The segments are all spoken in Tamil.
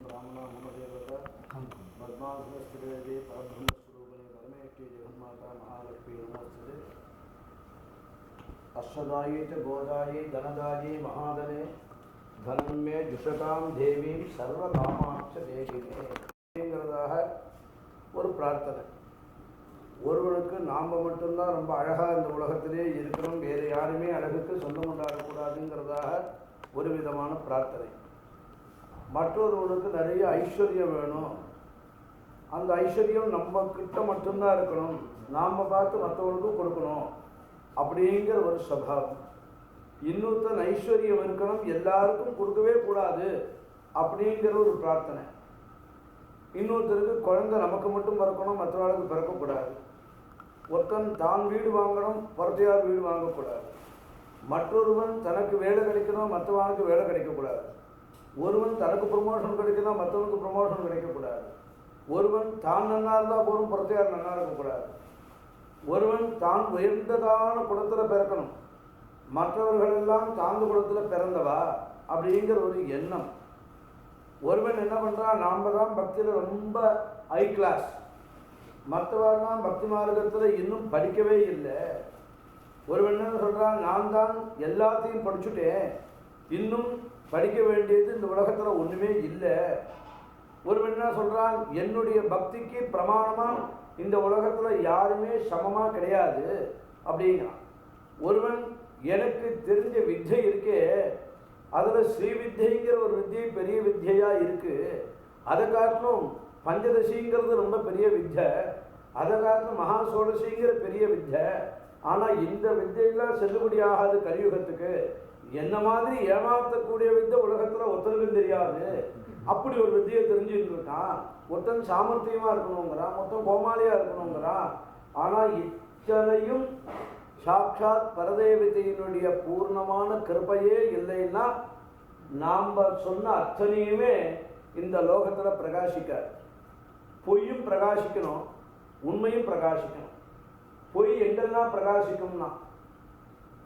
ब्राह्मणा ममदेवता पद्मासनस्थिते परब्रह्मस्वरूपिणे परमेष्ठी जगन्माता महालक्ष्मी नमोस्तुते अष्टदाये च गोदाये धनदाये महाधने धनं मे जुषतां देवी सर्वकामाक्ष देविनेங்கிறதாக ஒரு பிரார்த்தனை. ஒருவனுக்கு நாம் மட்டும்தான் ரொம்ப அழகாக இந்த உலகத்திலே இருக்கணும், வேறு யாருமே அழகுக்கு சொந்தம் கொண்டாடக்கூடாதுங்கிறதாக ஒரு விதமான பிரார்த்தனை. மற்றொருவனுக்கு நிறைய ஐஸ்வர்யம் வேணும், அந்த ஐஸ்வர்யம் நம்ம கிட்ட மட்டும்தான் இருக்கணும், நாம் பார்த்து மற்றவனுக்கும் கொடுக்கணும் அப்படிங்கிற ஒரு சுபாவம். இன்னொருத்தன் ஐஸ்வர்யம் இருக்கணும், எல்லாருக்கும் கொடுக்கவே கூடாது அப்படிங்கிற ஒரு பிரார்த்தனை. இன்னொருத்தருக்கு குழந்தை நமக்கு மட்டும் பிறக்கணும், மற்றவர்களுக்கு பிறக்கக்கூடாது. ஒருத்தன் தான் வீடு வாங்கணும், பரத்தையார் வீடு வாங்கக்கூடாது. மற்றொருவன் தனக்கு வேலை கிடைக்கணும், மற்றவனுக்கு வேலை கிடைக்கக்கூடாது. ஒருவன் தனக்கு ப்ரொமோஷன் கிடைக்கணும், மற்றவனுக்கு ப்ரொமோஷன் கிடைக்கக்கூடாது. ஒருவன் தான் நன்னா இருந்தால் போதும், பரத்தையார் நன்னா இருக்கக்கூடாது. ஒருவன் தான் உயர்ந்ததான குலத்தில் பிறக்கணும், மற்றவர்களெல்லாம் தாழ்ந்த குலத்தில் பிறந்தவா அப்படிங்கிற ஒரு எண்ணம். ஒருவன் என்ன பண்ணுறான், நாம் தான் பக்தியில் ரொம்ப ஹை கிளாஸ், மற்றவர்கள்லாம் பக்தி மார்க்கத்தில் இன்னும் படிக்கவே இல்லை. ஒருவன் என்ன சொல்கிறான், நான் தான் எல்லாத்தையும் படிச்சுட்டேன், இன்னும் படிக்க வேண்டியது இந்த உலகத்தில் ஒன்றுமே இல்லை. ஒருவன் என்ன சொல்கிறான், என்னுடைய பக்திக்கு பிரமாணமாக இந்த உலகத்தில் யாருமே சமமாக கிடையாது அப்படிங்கிறான். ஒருவன் எனக்கு தெரிஞ்ச வித்தை இருக்கே, அதில் ஸ்ரீ வித்தைங்கிற ஒரு வித்தியை பெரிய வித்தியாக இருக்குது, அதை காட்டிலும் பஞ்சதசிங்கிறது ரொம்ப பெரிய வித்தை, அதை காட்டிலும் மகா சோடசிங்கிற பெரிய வித்தை. ஆனால் இந்த வித்தையெல்லாம் செல்லுபடி ஆகாது கலியுகத்துக்கு. என்ன மாதிரி ஏமாற்றக்கூடிய வித்தை உலகத்தில் ஒருத்தருக்கும் தெரியாது. அப்படி ஒரு வித்தியை தெரிஞ்சுட்டு இருக்கான். ஒருத்தன் சாமர்த்தியமாக இருக்கணுங்கிறான், மொத்தம் கோமாளியாக இருக்கணுங்கிறான். ஆனால் இத்தனையும் சாட்சாத் பரதேவதையினுடைய பூர்ணமான கிருபையே இல்லைன்னா நாம் சொன்ன அத்தனையுமே இந்த லோகத்தில் பிரகாசிக்காது. பொய்யும் பிரகாசிக்கணும், உண்மையும் பிரகாசிக்கணும். பொய் எங்கெல்லாம் பிரகாசிக்கும்னா,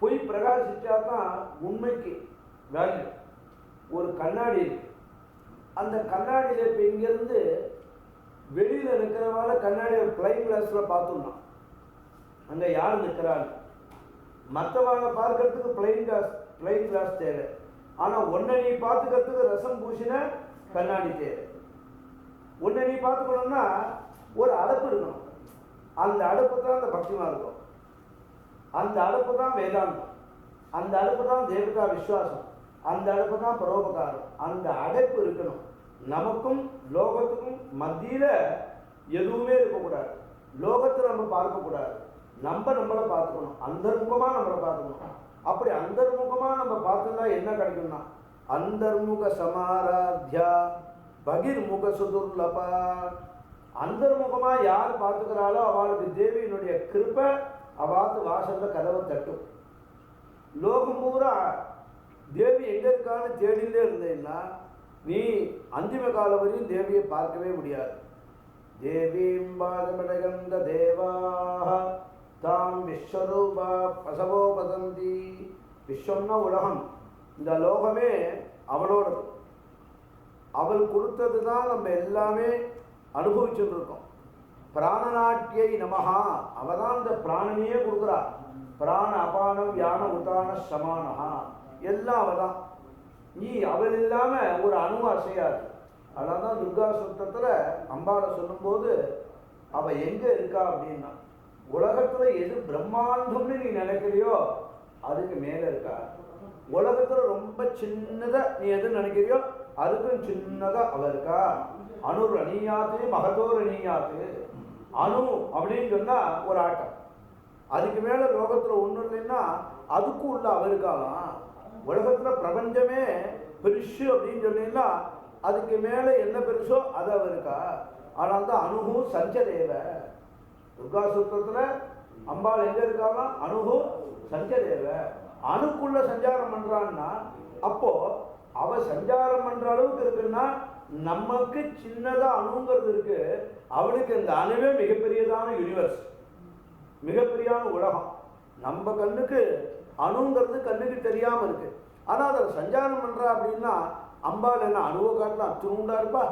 பொய் பிரகாசித்தா தான் உண்மைக்கு வேல்யூ. ஒரு கண்ணாடி இருக்கு, அந்த கண்ணாடியில் இப்போ இங்கேருந்து வெளியில் இருக்கிறவால கண்ணாடியை பிளைன் கிளாஸில் பார்த்துடலாம், அங்கே யார் நிற்கிறாங்க. மற்றவங்களை பார்க்கறதுக்கு பிளைன் கிளாஸ் தேவை. ஆனால் ஒன்றை நீ பார்த்துக்கிறதுக்கு ரசம் பூசின கண்ணாடி தேவை. ஒன்றை நீ பார்த்துக்கணும்னா ஒரு அடப்பு இருக்கணும், அந்த அடப்பு தான் அந்த பக்தி மார்க்கம், அந்த அடப்பு தான் வேதாந்தம், அந்த அடப்பு தான் தேவதா விஸ்வாசம், அந்த அடப்பு தான் பரோபகாரம். அந்த அடைப்பு இருக்கணும். நமக்கும் லோகத்துக்கும் மத்தியில் எதுவுமே இருக்கக்கூடாது. லோகத்தை நம்ம பார்க்கக்கூடாது, நம்மளை பார்த்துக்கணும், அந்தர்முகமாக நம்மளை பார்த்துக்கணும். அப்படி அந்தர்முகமாக நம்ம பார்த்தோம்னா என்ன கிடைக்கும்னா, அந்தர்முக சமாராத்யா பகிர்முக சுதுர்லபா. அந்தர்முகமாக யார் பார்த்துக்கிறாளோ அவளுக்கு தேவியினுடைய கிருபை அவாத்து வாசலில் கதவை தட்டும். லோகம் பூரா தேவி எங்கே இருக்கான்னு தேடிலே இருந்தேன்னா நீ அந்திம காலம் வரையும் தேவியை பார்க்கவே முடியாது. தேவீம் பாதமடகந்த தேவாஹ தாம் விஸ்வரூபா பசவோ பதந்தி. விஸ்வம்னா உலகம், இந்த லோகமே அவளோடது. அவள் கொடுத்தது தான் நம்ம எல்லாமே அனுபவிச்சுட்டு இருக்கோம். பிராணநாட்டியை நமஹா, அவள் தான் இந்த பிராணனையே கொடுக்குறா. பிராண அபானம் யான உதான சமானஹா, எல்லாம் அவள் தான். நீ அவள் இல்லாமல் ஒரு அணு அசையாது. அதனால தான் துர்கா சுத்தத்தில் அம்பாவை சொல்லும்போது அவள் எங்கே இருக்கா அப்படின்னா, உலகத்தில் எது பிரம்மாண்டம்னு நீ நினைக்கிறியோ அதுக்கு மேலே இருக்கா. உலகத்தில் ரொம்ப சின்னதாக நீ எது நினைக்கிறியோ அதுக்கும் சின்னதாக அவள் இருக்கா. அணுர் அணியாத்து மகதோர் அணியாத்து. அணு அப்படின்னு சொன்னால் ஒரு ஆட்டம், அதுக்கு மேலே லோகத்தில் ஒன்றும் இல்லைன்னா அதுக்கும் உள்ள அவ இருக்காலாம். உலகத்தில் பிரபஞ்சமே பெருசு அப்படின்னு சொன்னீங்கன்னா அதுக்கு மேலே என்ன பெருசோ அது அவ இருக்கா. ஆனால் தான் அணுகு சஞ்சதேவ. துர்கா சூத்திரத்தில் அம்பாள் எங்கே இருக்காலாம், அணுகு சஞ்சதேவ. அணுக்குள்ள சஞ்சாரம் பண்ணுறான்னா அப்போ அவ சஞ்சாரம் பண்ணுற அளவுக்கு இருக்குன்னா நமக்கு சின்னதாக அணுங்கிறது இருக்கு, அவளுக்கு இந்த அணுவே மிகப்பெரியதான யூனிவர்ஸ், மிகப்பெரியான உலகம். நம்ம கண்ணுக்கு அணுங்கிறது கண்ணுக்கு தெரியாமல் இருக்கு, ஆனால் அதில் சஞ்சாரம் பண்ணுறா அப்படின்னா அம்பாள் என்ன அணுவ காட்டில் அத்துணுண்டா இருப்பா?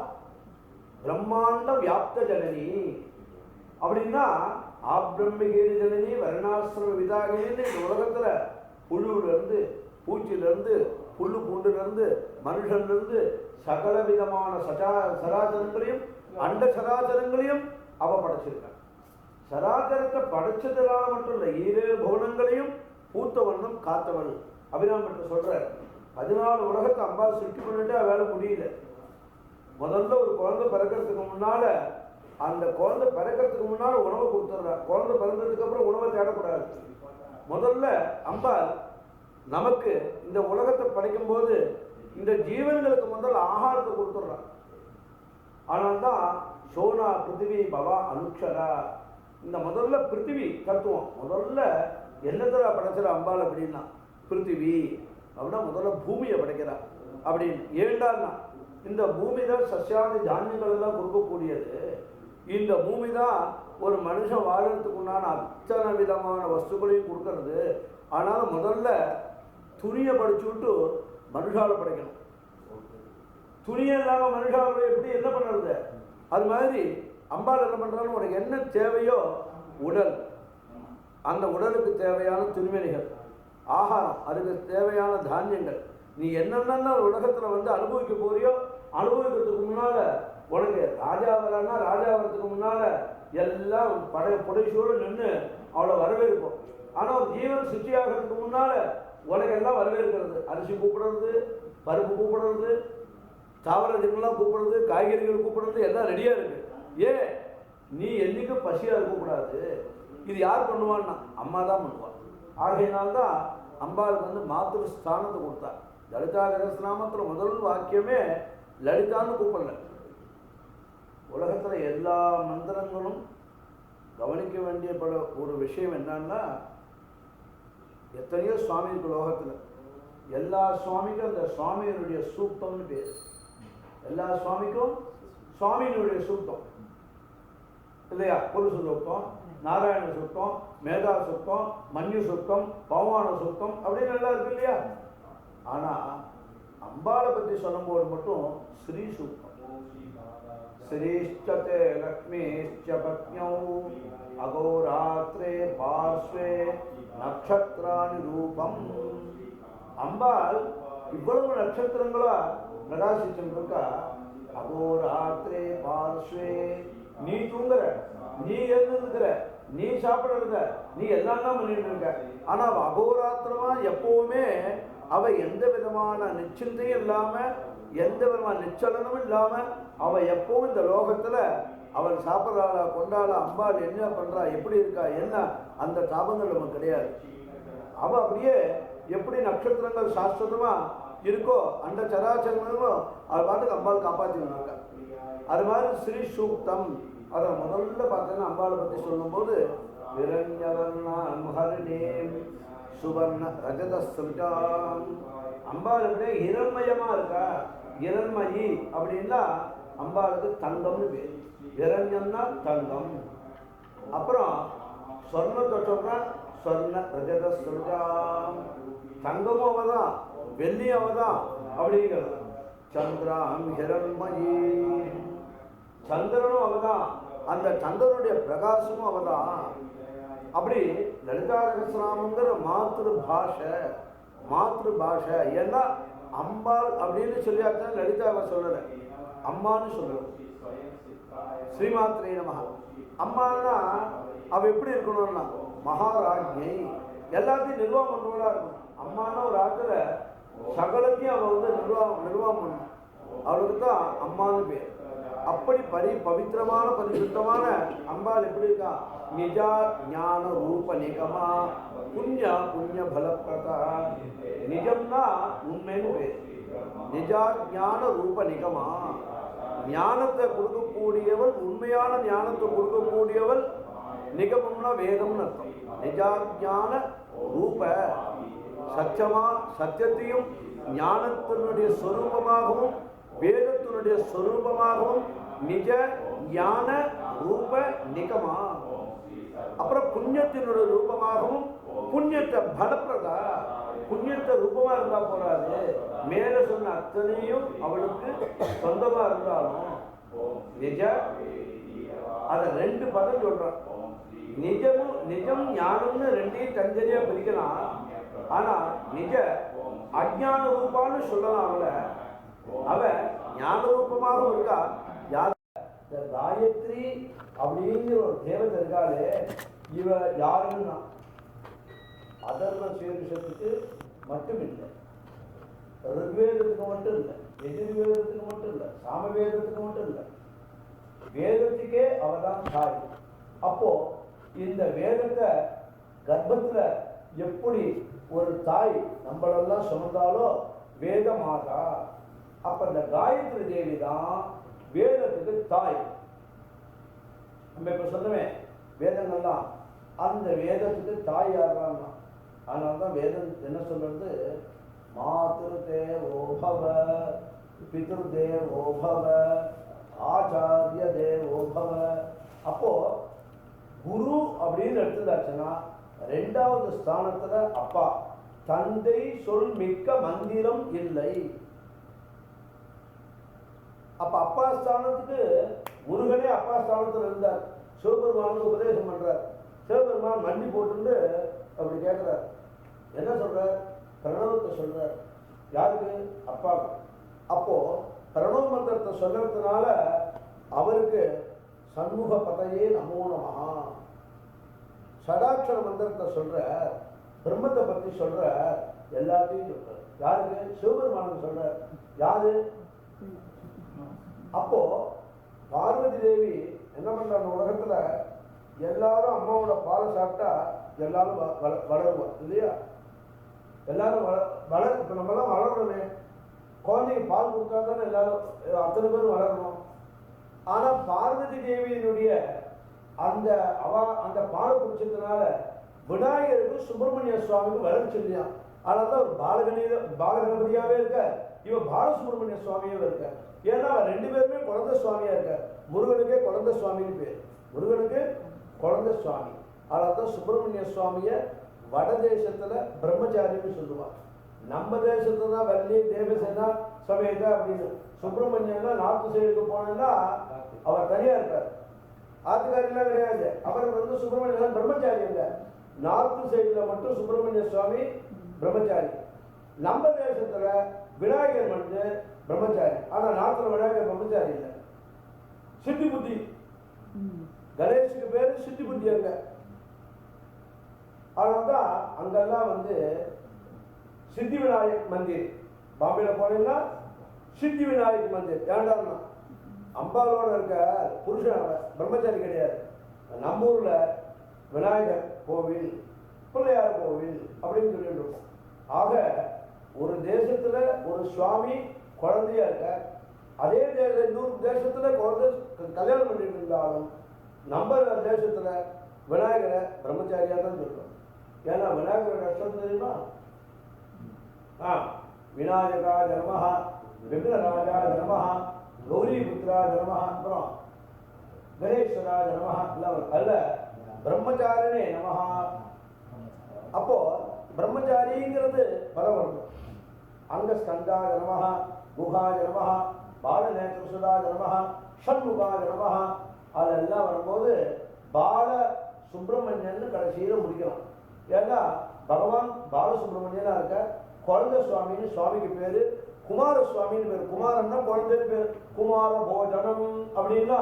பிரம்மாண்ட வியாப்த ஜனனி அப்படின்னா ஆப்ரம்மகேடு ஜனனி வருணாசிரம விதாகின்னு இந்த உலகத்துல புழுவிலிருந்து பூச்சியிலிருந்து புல்லு பூண்டுலேருந்து மனுஷன்லேருந்து சகல விதமான சராச்சரங்களையும் அண்ட சராச்சரங்களையும் அவ படைச்சிருக்கான். சராச்சரத்தை படைச்சதுனால மட்டும் இல்லை, 7 புவனங்களையும் பூத்த வண்ணம் காத்தவள் அபிராமத்தை சொல்ற. 14 உலகத்தை அம்பாள் சுற்றி பண்ணிட்டு வேலை முடியல. முதல்ல ஒரு குழந்தை பிறக்கிறதுக்கு முன்னால அந்த குழந்தை பிறக்கிறதுக்கு முன்னால உணவை கொடுத்துட்றா. குழந்தை பிறந்ததுக்கு அப்புறம் உணவை தேடக்கூடாது. முதல்ல அம்பாள் நமக்கு இந்த உலகத்தை படைக்கும் போது இந்த ஜீவன்களுக்கு முதல்ல ஆகாரத்தை கொடுத்துட்றான். ஆனால் தான் சோனா பிருத்திவி பவா அனுக்ஷரா, இந்த முதல்ல பிருத்திவி தத்துவம் முதல்ல என்னத்துல படைச்சிட அம்பாள் அப்படின்னா பிருத்திவி அப்படின்னா முதல்ல பூமியை படைக்கிறார் அப்படின்னு. ஏண்டான்னா இந்த பூமி தான் சசியாதி தானியங்கள் எல்லாம் கொடுக்கக்கூடியது. இந்த பூமி தான் ஒரு மனுஷன் வாழறதுக்கு உண்டான அத்தனை விதமான வஸ்துக்களையும் கொடுக்கறது. ஆனால் முதல்ல துணியை படிச்சு விட்டு மனுஷாவை படைக்கணும். துணியை இல்லாமல் மனுஷாவை எப்படி என்ன பண்ணுறது? அது மாதிரி அம்பாள் என்ன பண்ணுறான்னு உனக்கு என்ன தேவையோ உடல், அந்த உடலுக்கு தேவையான துணிமணிகள், ஆகாரம், அதுக்கு தேவையான தானியங்கள், நீ என்னென்ன உலகத்தில் வந்து அனுபவிக்க போறியோ அனுபவிக்கிறதுக்கு முன்னால உனக்கு ராஜா வரானா ராஜா வரத்துக்கு முன்னால எல்லாம் புடைசூடு நின்று அவளை வரவேற்போம். ஆனால் ஒரு ஜீவன் சுற்றி ஆகிறதுக்கு முன்னால உனக்கு எல்லாம் வரவேற்கிறது. அரிசி கூப்பிடுறது, பருப்பு கூப்பிடுறது, தாவரங்கள்லாம் கூப்பிடுறது, காய்கறிகள் கூப்பிடுறது எல்லாம் ரெடியாக இருக்கு. ஏன் நீ என்னைக்கும் பசியாக இருக்கக்கூடாது. இது யார் பண்ணுவான்னா அம்மா தான் பண்ணுவாள். ஆகையினால்தான் அம்பாளுக்கு வந்து மாத்திரு ஸ்தானத்தை கொடுத்தா. லலிதா ரகசியநாமத்தில் முதல் வாக்கியமே லலிதான்னு கூப்பிடல. உலகத்தில் எல்லா மந்திரங்களும் கவனிக்க வேண்டிய ஒரு விஷயம் என்னன்னா, எத்தனையோ சுவாமி இருக்கு லோகத்தில். எல்லா சுவாமிக்கும் அந்த சுவாமியினுடைய சூக்தம்னு பேர். எல்லா சுவாமிக்கும் சுவாமியினுடைய சூக்தம் இல்லையா? புருஷ சூக்தம், நாராயண சூக்தம், மேதா சூக்தம், மன்யு சூக்தம், பவமான சூக்தம் அப்படின்னு எல்லாம் இருக்கு இல்லையா? ஆனால் அம்பாளை பற்றி சொல்லும்போது மட்டும் ஸ்ரீ சூக்தம். ஸ்ரீஷ்டே லக்ஷ்மீஷ்ச பத்ஞௌ அகோராத்ரே பார்ஸ்வே நக்ஷத்ராணி ரூபம். அம்பாள் இவ்வளவு நட்சத்திரங்களா பிரகாசிச்சுருக்கா. அகோராத்ரே பார்ஸ்வே, நீ தூங்குற, நீ எழுந்திருக்கிற, நீ சாப்பிடுற, நீ எல்லாம் தான் பண்ணிட்டு இருக்க. ஆனா அவ அகோராத்திரமா எப்பவுமே அவ எந்த விதமான நிச்சயத்தையும் இல்லாம எந்த விதமான நிச்சலனமும் இல்லாம அவ எப்பவும் இந்த லோகத்துல அவள் சாப்பிட்றாளா கொண்டாளா அம்பாள் என்ன பண்றா எப்படி இருக்கா என்ன அந்த தாபங்கள் நமக்கு கிடையாது. அவ அப்படியே எப்படி நட்சத்திரங்கள் சாஸ்வதமா இருக்கோ அந்த சராச்சரங்களும் அது பாட்டுக்கு அம்பாள் காப்பாற்றினாங்க. அது மாதிரி ஸ்ரீ சூக்தம் அதை முதல்ல பார்த்தீங்கன்னா அம்பாளை பற்றி சொல்லும்போது சுவர்ண ரஜத சுஜாம், அம்பாள் அப்படியே ஹிரண்மயமா இருக்கா. ஹிரண்மயி அப்படின்னா அம்பாளுக்கு தங்கம்னு பேர். ஹிரண்யம்னா தங்கம். அப்புறம் சொர்ணத்தை சொன்னா சொர்ண ரஜத சுஜாம், தங்கமும் அவதான் வெள்ளியும் அவதான் அப்படிங்கிறது. சந்திராம் ஹிரண்மயி, சந்திரனும் அவதான், அந்த சந்திரனுடைய பிரகாசமும் அவதான். அப்படி லலிதா ரகசியநாமங்கிற மாத்திரு பாஷை. ஏன்னா அம்பாள் அப்படின்னு சொல்லியாத்தான் லலிதாவை சொல்லலை, அம்மான்னு சொல்லலை. ஸ்ரீமாத்திரை நமஹ. அம்மானா அவ எப்படி இருக்கணும்னா மகாராஜ்யை, எல்லாத்தையும் நிர்வாகம் பண்ணுவதா இருக்கணும். அம்மானா ஒரு ஆத்துல சகலத்தையும் அவ வந்து நிர்வாகம் பண்ணணும். அவளுக்கு தான் அம்மான்னு பேர். அப்படி பவித்திரமான பரிசுத்தமான அம்பாள் எப்படி இருக்கா? நிஜா ஞான ரூப நிகமா புண்ணிய பலப்பிரதா. நிஜம்னா உண்மைன்னு பேர். நிஜா ஞான ரூப நிகமா, ஞானத்தை கொடுக்கக்கூடியவள், உண்மையான ஞானத்தை கொடுக்கக்கூடியவள். நிகமம்னா வேதம்னு அர்த்தம். நிஜா ஞான ரூப, சத்தியத்தையும் ஞானத்தினுடைய ஸ்வரூபமாகவும் வேதத்தினுடைய ஸ்வரூபமாகவும் நிஜ ஞான ரூப நிகமா. அப்புறம் புண்ணியத்தினுடைய ரூபமாகவும் புண்ணியத்தை பலப்பிரதா, புண்ணியத்தை ரூபமா இருந்தா போறாது, மேல சொன்ன அத்தனையும் அவளுக்கு சொந்தமா இருந்தாலும் நிஜ அத ரெண்டு பதம் சொல்றான். நிஜமும் நிஜம் ஞானம்னு ரெண்டையும் தனித்தனியா பிரிக்கலாம். ஆனா நிஜ அஜ்ஞான ரூபான்னு சொல்லலாம். அவ ஞான ரூபமாகவும் இருக்கா. இந்த காயத்ரி அப்படிங்கிற ஒரு தேவதை இருக்காளே, இவ யாருன்னா அதர்வ சீர்ஷத்துக்கு மட்டும் இல்லை, ருக்வேதத்துக்கு மட்டும் இல்லை, எதிர்வேதத்துக்கு மட்டும் இல்லை, சாமவேதத்துக்கு மட்டும் இல்லை, வேதத்துக்கே அவதான் தாய். அப்போ இந்த வேதத்தை கர்ப்பத்துல எப்படி ஒரு தாய் நம்மளெல்லாம் சுமந்தாலோ வேத மாதா, அப்ப இந்த காயத்ரி தேவி தான் வேதத்துக்கு தாய். நம்ம இப்ப சொன்னவேன் வேதங்கள்லாம் அந்த வேதத்துக்கு தாய் யாருன்னா, அதனால்தான் வேதம் என்ன சொல்றது, மாத்ரு தேவோபவ பித்ரு தேவோபவ ஆச்சாரிய தேவோபவ. அப்போ குரு அப்படின்னு எடுத்துதாச்சுன்னா ரெண்டாவது ஸ்தானத்துல அப்பா. தந்தை சொல் மிக்க மந்திரம் இல்லை. அப்ப அப்பா ஸ்தானத்துக்கு முருகனே அப்பா ஸ்தானத்துல இருந்தார். சிவபெருமானுக்கு உபதேசம் பண்றார். சிவபெருமான் மண்டி போட்டு அப்படி கேட்கிறார். என்ன சொல்ற? பிரணவத்தை சொல்றார். யாருக்கு? அப்பாவுக்கு. அப்போ பிரணவ மந்திரத்தை சொல்றதுனால அவருக்கு சண்முக பதையே நமோ நமஹா, சடாட்சர மந்திரத்தை சொல்ற, பிரம்மத்தை பத்தி சொல்ற, எல்லாத்தையும் சொல்ற. யாருக்கு? சிவபெருமானுக்கு சொல்ற. யாரு? அப்போ பார்வதி தேவி என்ன பண்றாங்க, உலகத்துல எல்லாரும் அம்மாவோட பாலை சாப்பிட்டா எல்லாரும் வளருவோம் இல்லையா? எல்லாரும் இப்ப நம்மளாம் வளரணுமே, குழந்தைக்கு பால் கொடுத்தா தானே எல்லாரும் அத்தனை பேரும் வளரணும். ஆனா பார்வதி தேவியினுடைய அந்த பாலை குடிச்சதுனால விநாயகருக்கு சுப்பிரமணிய சுவாமிக்கு வளர்ச்சி இல்லையா? அதனால்தான் ஒரு பாலகணபதியாவே இருக்க, இவன் பாலசுப்பிரமணிய சுவாமியாவே இருக்க. ஏன்னா அவன் ரெண்டு பேருமே குழந்தை சுவாமியா இருக்க. முருகனுக்கே குழந்தை சுவாமின்னு பேர். முருகனுக்கு குழந்தை சுவாமி. அதனால்தான் சுப்பிரமணிய சுவாமிய வட தேசத்துல பிரம்மச்சாரின்னு சொல்லுவான். நம்ம தேசத்துல தான் வள்ளி தேவசேனா சமேத அப்படின்னு. சுப்பிரமணியன்னா நார்த்து சைடுக்கு போனா அவர் தனியா இருக்கார், ஆத்துக்காரிலாம் கிடையாது. அவர் சுப்பிரமணியன் பிரம்மச்சாரி இல்ல. நார்த்து சைடுல மட்டும் சுப்பிரமணிய சுவாமி பிரம்மச்சாரி. நம்ம தேசத்துல விநாயகர் வந்து பிரம்மச்சாரி. ஆனா நார்த்துல விநாயகர் பிரம்மச்சாரி இல்லை, சித்தி புத்தி. கணேஷுக்கு பேரு சித்தி புத்தி அங்க. அதனால்தான் அங்கெல்லாம் வந்து சித்தி விநாயக் மந்திர். பாம்பேல போனீங்கன்னா சித்தி விநாயக் மந்திர். ஏண்டான்னா அம்பாலோட இருக்க புருஷன் பிரம்மச்சாரி கிடையாது. நம்ம ஊர்ல விநாயகர் கோவில், பிள்ளையார் கோவில் அப்படின்னு சொல்லிட்டு இருக்கோம். ஆக ஒரு தேசத்துல ஒரு சுவாமி குழந்தையா இருக்க, அதே இன்னொரு தேசத்துல குழந்தை கல்யாணம் பண்ணிட்டு இருந்தாலும் நம்ம தேசத்துல விநாயகரை பிரம்மச்சாரியா தான் சொல்றோம். ஏன்னா விநாயகரோட அஷ்டம் தெரியுமா? விநாயகா ஜனமஹ, விக்னராஜா ஜனமஹ, கௌரி புத்திரா ஜனமஹ, அப்புறம் கணேஸ்வரா ஜனமஹ அல்ல, பிரம்மச்சாரினே நமஹ. அப்போ பிரம்மச்சாரிங்கிறது பலம் வருது. அங்க ஸ்கந்தா ஜனமஹ, குஹா ஜனமஹ, பாலநேத்ரசுதா ஜனமஹ, ஷண்முகா ஜனமஹ, அதெல்லாம் வரும்போது பால சுப்பிரமணியன் கடைசியில முடிக்கலாம். ஏன்னா பகவான் பாலசுப்பிரமணியனா இருக்க. குழந்தை சுவாமின்னு சுவாமிக்கு பேரு, குமாரசுவாமின்னு பேரு. குமாரன்னா குழந்தை பேரு. குமார போஜனம் அப்படின்னா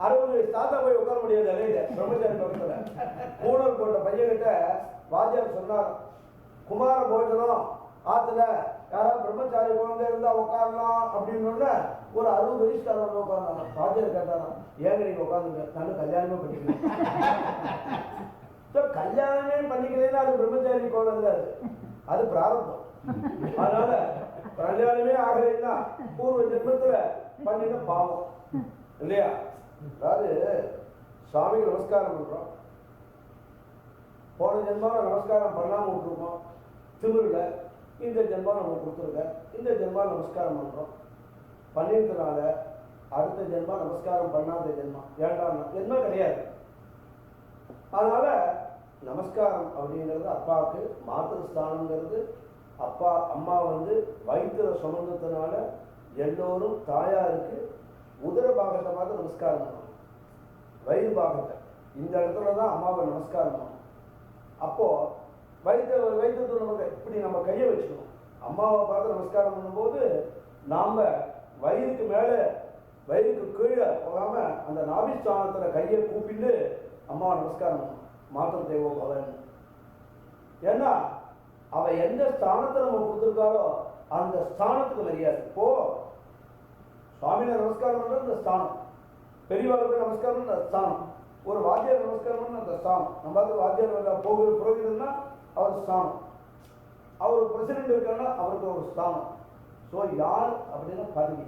60 வயசு தாத்தா போய் உட்கார முடியாது அலையில பிரம்மச்சாரி பக்கத்துல. கூடல் போட்ட பையன்கிட்ட வாத்தியார் சொன்னார், குமார போஜனம் ஆத்துல யாராவது பிரம்மச்சாரி குழந்தை இருந்தா உட்காரலாம் அப்படின்னு. ஒரு 60 வயசுக்காரங்க உட்கார்ந்தாங்க. வாத்தியார் கேட்டாராம், ஏங்க நீங்க உட்காந்துங்க, நானும் கல்யாணமே பண்ணிக்கிறேன். கல்யாணமே பண்ணிக்கிறேன்னா அது பிரம்மச்சாரி குழந்தை, அது பிராரம்பம். அதனால கல்யாணமே ஆகலைன்னா பூர்வ ஜென்மத்துல பண்ணின பாவம் இல்லையா? அதாவது சுவாமிக்கு நமஸ்காரம் பண்றோம், போன ஜென்மாவை நமஸ்காரம் பண்ணாம விட்டுருக்கோம் திமிருல. இந்த ஜென்மா நம்ம கொடுத்துருக்க, இந்த ஜென்மா நமஸ்காரம் பண்றோம். பண்ணிருக்கனால அடுத்த ஜென்மா நமஸ்காரம் பண்ணாத ஜென்மா. ஏண்டாம் ஜென்மா கிடையாது. அதனால நமஸ்காரம் அப்படிங்கிறது அப்பாவுக்கு மாத்திருஸ்தானங்கிறது அப்பா அம்மா வந்து வயிற்றுல சுமந்ததுனால எல்லோரும் தாயாருக்கு உதர பாகத்தை பார்த்து நமஸ்காரம் பண்ணணும். வயிறு பாகத்தை இந்த இடத்துல தான் அம்மாவை நமஸ்காரம் பண்ணணும். அப்போ வயிற்று நமக்கு இப்படி நம்ம கையை வச்சுக்கணும். அம்மாவை பார்த்து நமஸ்காரம் பண்ணும்போது நாம் வயிறுக்கு மேலே வயிறுக்கு கீழே போகாம அந்த நாபிஸ்தானத்துல கையை கூப்பிட்டு அம்மாவை நமஸ்காரம் பண்ணணும். மாத்திர தேவோ பவன். ஏன்னா அவ எந்த ஸ்தானத்தை நம்ம கொடுத்துருக்காரோ அந்த ஸ்தானத்துக்கு மரியாதை. இப்போ சுவாமியில நமஸ்காரம் பண்றது அந்த ஸ்தானம், பெரியவாளுக்கு நமஸ்காரம் அந்த ஸ்தானம், ஒரு வாத்தியார் நமஸ்காரம் பண்ண அந்த ஸ்தானம். நம்ம வாத்தியார் புரோகிதர்னா அவர் ஸ்தானம், அவர் பிரசிடென்ட் இருக்காருன்னா அவருக்கு ஒரு ஸ்தானம். ஸோ யார் அப்படின்னா பதவி,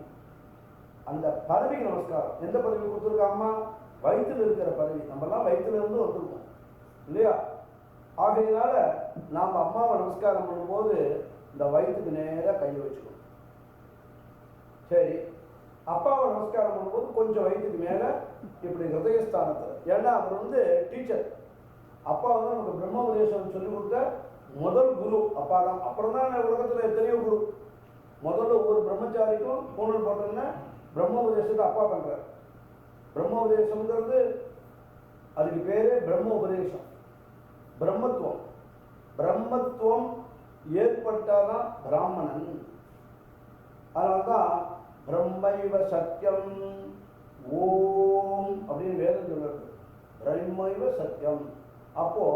அந்த பதவிக்கு நமஸ்காரம். எந்த பதவி கொடுத்துருக்காமா? வயிற்றுல இருக்கிற பதவி. நம்மலாம் வயிற்றுல இருந்து வந்திருக்கோம் இல்லையா? ஆகையினால நாம் அம்மாவை நமஸ்காரம் பண்ணும்போது இந்த வயிற்றுக்கு நேராக கையை வச்சுக்கணும். சரி, அப்பாவை நமஸ்காரம் பண்ணும்போது கொஞ்சம் வயிற்றுக்கு மேலே இப்படி ஹிருதயஸ்தானத்தில். ஏன்னா அவர் வந்து டீச்சர். அப்பா வந்து நமக்கு பிரம்ம உபதேசம் சொல்லிக் கொடுத்த முதல் குரு அப்பா தான். அப்புறம் தான் உலகத்தில் எத்தனையோ குரு. முதல்ல ஒவ்வொரு பிரம்மச்சாரிக்கும் பூணல் போட்டோன்னா பிரம்ம உபதேசத்தை அப்பா பண்ணுறார். பிரம்ம உபதேசம்ங்கிறது அதுக்கு பேரே பிரம்ம உபதேசம். பிரம்மத்துவம் பிரம்மத்துவம் ஏற்பட்டாதான் பிராமணன். அதனால்தான் பிரம்மைவ சத்தியம் ஓம் அப்படின்னு வேதம் சொல்றது. பிரம்மைவ சத்தியம். அப்போ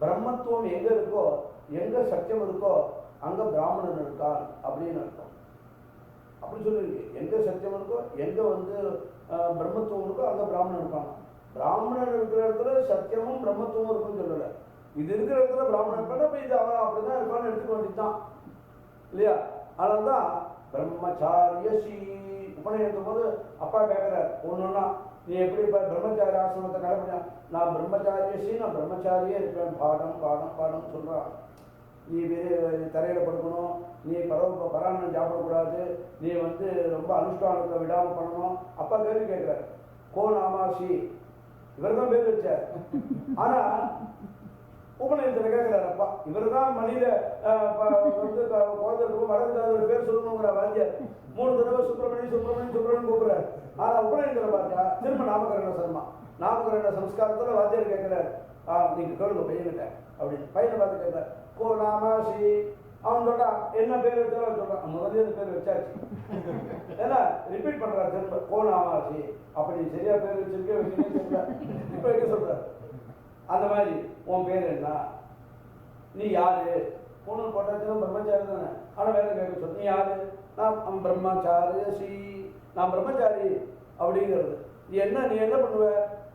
பிரம்மத்துவம் எங்க இருக்கோ, எங்க சத்தியம் இருக்கோ அங்க பிராமணன் இருக்கான் அப்படின்னு அர்த்தம். அப்படி சொல்லியிருக்கு. எங்க சத்தியம் இருக்கோ, எங்க வந்து பிரம்மத்துவம் இருக்கோ அங்க பிராமணன் இருப்பாங்க. பிராமணன் இருக்கிற இடத்துல சத்தியமும் பிரம்மத்துவம் இருக்குன்னு சொல்லலை. இது இருக்கிற இடத்துல பிராமணன் இருப்பாங்க. இப்போ இது அவன் அப்படிதான் இருப்பான்னு எடுத்துக்க வேண்டியதுதான் இல்லையா? அதனால்தான் பிரம்மச்சாரிய ஸ்ரீ உபநயத்தும் போது அப்பா கேட்கிறார் ஒன்னொன்னா, நீ எப்படி இப்போ பிரம்மச்சாரி ஆசிரமத்தை கடைப்பிடியா? நான் பிரம்மச்சாரிய ஸ்ரீ, நான் பிரம்மச்சாரியே இருப்பேன். பாடம் பாடம் பாடம் சொல்கிறான். நீ தரையில் படுக்கணும், நீ பராணம் சாப்பிடக்கூடாது, நீ வந்து ரொம்ப அனுஷ்டானத்தை விடாமல் பண்ணணும். அப்பா கேள்வி கேட்குறாரு. கோ நாமாசி இவர் தான் பேர் வச்சார். ஆனால் உபநயத்தில் கேட்குறாரு அப்பா. இவர் தான் மணியில் வந்து குழந்தைக்கும் வடக்கு பேர் சொல்லணுங்கிற வாத்தியார் 3 தடவை சுப்பிரமணியம் சுப்பிரமணியம் சுப்பிரமணியம் கூப்பிட்றாரு. ஆனால் உபநயத்தில் பார்த்தா திரும்ப நாமகரண சர்மா. நாமகரண சம்ஸ்காரத்தில் வாத்தியார் கேட்குறாரு, நீங்கள் கேளுங்க பையன்கிட்ட அப்படின்னு. பையனை பார்த்து கேட்குறாரு, கோ நாமாசி. அவன் சொல்றான், என்ன பேர் வச்சாலும் சொல்றான். முதல்ல இந்த பேர் வச்சாச்சு. ஏன்னா ரிப்பீட் பண்றாரு திரும்ப, கோ நாமாசி. அப்படி சரியா பேர் வச்சிருக்கே வைக்க சொல்ற. இப்ப வைக்க சொல்றாரு. அந்த மாதிரி உன் பேர் என்ன, நீ யாரு? பூணல் போட்டாச்சுன்னா பிரம்மச்சாரி தானே. ஆனால் வேலை கேட்க சொல்ல, நீ யாரு? நான் பிரம்மச்சாரி ஸ்ரீ, நான் பிரம்மச்சாரி அப்படிங்கிறது. நீ என்ன பண்ணுவ?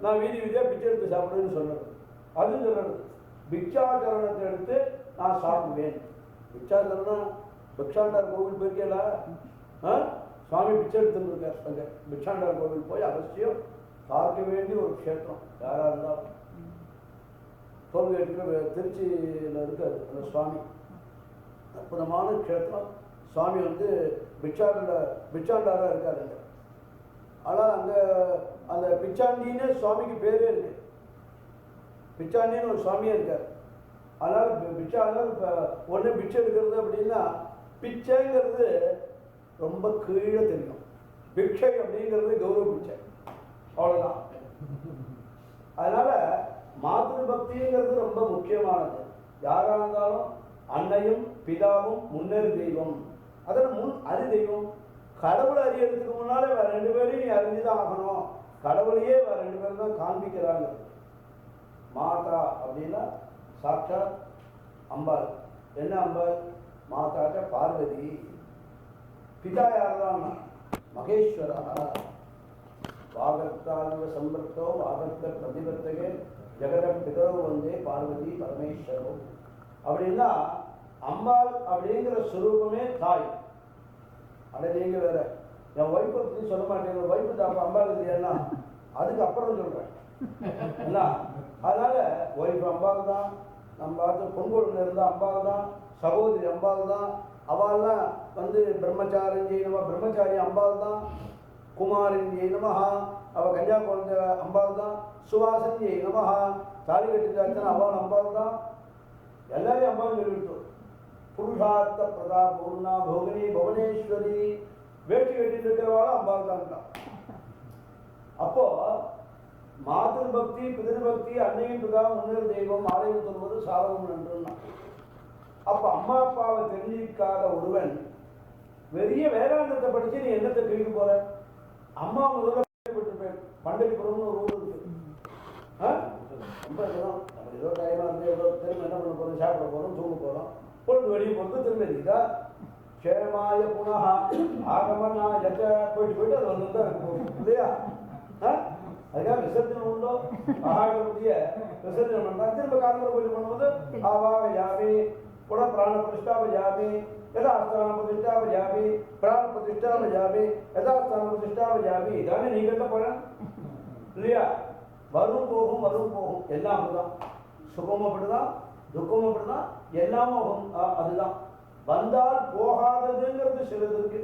நான் வீதி வீதியாக பிச்சை எடுத்து சாப்பிடுவேன்னு சொல்றது. அதுவும் சொல்றது. பிக்ஷாகரணத்தை எடுத்து நான் சாப்பிடுவேன். பிக்ஷாகரணம் பிக்ஷாண்டார் கோவில் போயிருக்கேலா? சுவாமி பிச்சை எடுத்துருக்கார். அங்கே பிக்ஷாண்டார் கோவில் போய் அவசியம் பார்க்க வேண்டிய ஒரு க்ஷேத்திரம் யாராக இருந்தாலும். டோல்கேட்டுக்கு திருச்சியில் இருக்காரு அந்த சுவாமி. அற்புதமான க்ஷேத்திரம். சுவாமி வந்து பிச்சாண்டாராக இருக்காருங்க. ஆனால் அங்கே அந்த பிச்சாண்டின்னு சுவாமிக்கு பேரே இருக்கு. பிச்சாண்டின்னு ஒரு சுவாமியே இருக்கார். அதனால் இப்போ ஒன்று பிச்சை எடுக்கிறது அப்படின்னா பிச்சைங்கிறது ரொம்ப கீழே தெரியும். பிக்ஷை அப்படிங்கிறது கௌரவ பிச்சை, அவ்வளோதான். அதனால் மாத்ரு பக்திங்கிறது ரொம்ப முக்கியமானது. யாராக இருந்தாலும் அன்னையும் பிதாவும் முன்னேறு தெய்வம். அதில் முன் அறி தெய்வம். கடவுளை அறியறதுக்கு முன்னாலே வேற 2 பேரையும் நீ அறிஞ்சுதான் ஆகணும். கடவுளையே வேற 2 பேரும் தான் காண்பிக்கிறாங்க. மாதா அப்படின்னா சாட்சாத் அம்பாள். என்ன அம்பாள்? மாதாட்ட பார்வதி. பிதா யார்தான்? மகேஸ்வரா. வாகர்த்தால்வ சம்பிரத்தோ வாகர்த்த பிரதிபத்தகே ஜெகத பிதரோ வந்தே பார்வதி பரமேஸ்வரோ. அப்படின்னா அம்பாள் அப்படிங்கிற சுரூபமே தாய். அட நீங்க வேற என் ஒய்ஃபை பற்றி சொல்ல மாட்டேங்க. ஒய்ஃபு தான் அம்பாள் இல்லையா? அதுக்கு அப்புறம் சொல்றேன் என்ன. அதனால ஒய்ஃபு அம்பாள் தான். நம்ம பார்த்து பொங்கல் இருந்தால் அம்பாள் தான். சகோதரி அம்பாள் தான். அவள்லாம் வந்து பிரம்மச்சாரம் செய்யணுமா, பிரம்மச்சாரி அம்பாள் தான். குமாரின் ஜெய் நமஹா, அவள் கன்யா குழந்தை அம்பாள் தான். சுவாசன் ஜெய் நமஹா, தாலி கட்டிச்சாச்சுன்னா அவள் அம்பாள் தான். எல்லாரையும் அம்பாள் சொல்லிவிட்டோம். புருஷார்த்த பிரதா பூர்ணா போகினி புவனேஸ்வரி. வேட்டி கட்டிட்டு இருக்கிறவாளும் அம்பாள் தான். அப்போ மாதர் பக்தி, பிதர் பக்தி, அன்னையும் பிதா முன்னர் தெய்வம் ஆலயம் சொல்வது சாதகம் நன்றுன்னா. அப்ப அம்மா அப்பாவை தெரிஞ்சிக்காத ஒருவன் பெரிய வேதாந்தத்தை படிச்சு நீ என்னத்தை கேட்க போற? அம்மா முதல்ல பண்டரிபுரம்னு ஒரு ஊர் இருக்கு. ரொம்ப நம்ம ஏதோ டைமா இருந்து ஏதோ திரும்ப என்ன பண்ண போறோம், சாப்பிட போறோம், தூங்க போறோம், பொழுது வெளியே போறது, திரும்ப இருக்கா க்ஷேமாய புனः ஆகமனா ஜட்ட போயிட்டு அது வந்து தான் இருக்கு இல்லையா? அதுக்காக விசர்ஜனம் உண்டோ? மகாகணபதிய விசர்ஜனம் பண்ணா திரும்ப காலம்பர பூஜை பண்ணும்போது ஆவாக யாமி புன பிராண பிரதிஷ்டா பஜாமி யதாஸ்தான பிரதிஷ்டா பஜாமி பிராண பிரதிஷ்டா பஜாமி யதாஸ்தான பிரதிஷ்டா பஜாமி. இதானே நீ கேட்ட போற இல்லையா? வரும் போகும் வரும் போகும் எல்லாம் அப்படிதான். சுகமும் அப்படிதான், துக்கமும் அப்படிதான், எல்லாமும் அதுதான். வந்தால் போகாததுங்கிறது சிலது இருக்கு.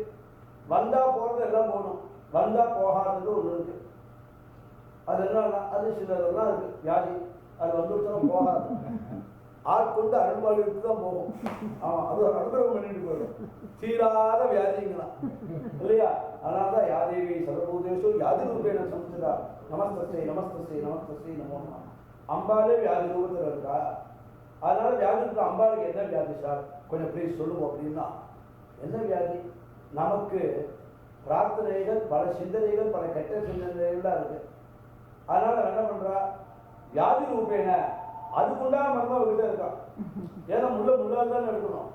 வந்தா போறது எல்லாம் போகணும், வந்தா போகாதது ஒன்று இருக்கு. அது என்னன்னா அது சிலதெல்லாம் இருக்கு வியாதி. அது வந்துருத்தனம் போகாது, ஆட்கொண்டு அருள்வாளிக்கு தான் போகும். அது அனுகிரகம் பண்ணிட்டு போயிடும். தீராத வியாதிங்களாம் இல்லையா? அதனால தான் யாதேவி சர்வபூதேஷு யாதி ரூபேன சம்சிதா நமஸ்தஸ்தை நமஸ்தஸ்தை நமஸ்தஸ்தை நமோ. அம்பாலே வியாதி ரூபத்தில் இருக்கா. அதனால வியாதி இருக்கிற அம்பாளுக்கு என்ன வியாதி சார் கொஞ்சம் ப்ளீஸ் சொல்லுவோம் அப்படின்னா, என்ன வியாதி? நமக்கு பிரார்த்தனைகள், பல சிந்தனைகள், பல கெட்ட சிந்தனைகள்லாம் இருக்கு. அதனால என்ன பண்றா? வியாதி ரூபேன அதுக்குண்டான மர்மம் கிட்ட இருக்கா. ஏன்னா முள்ளால் தான் எடுக்கணும்.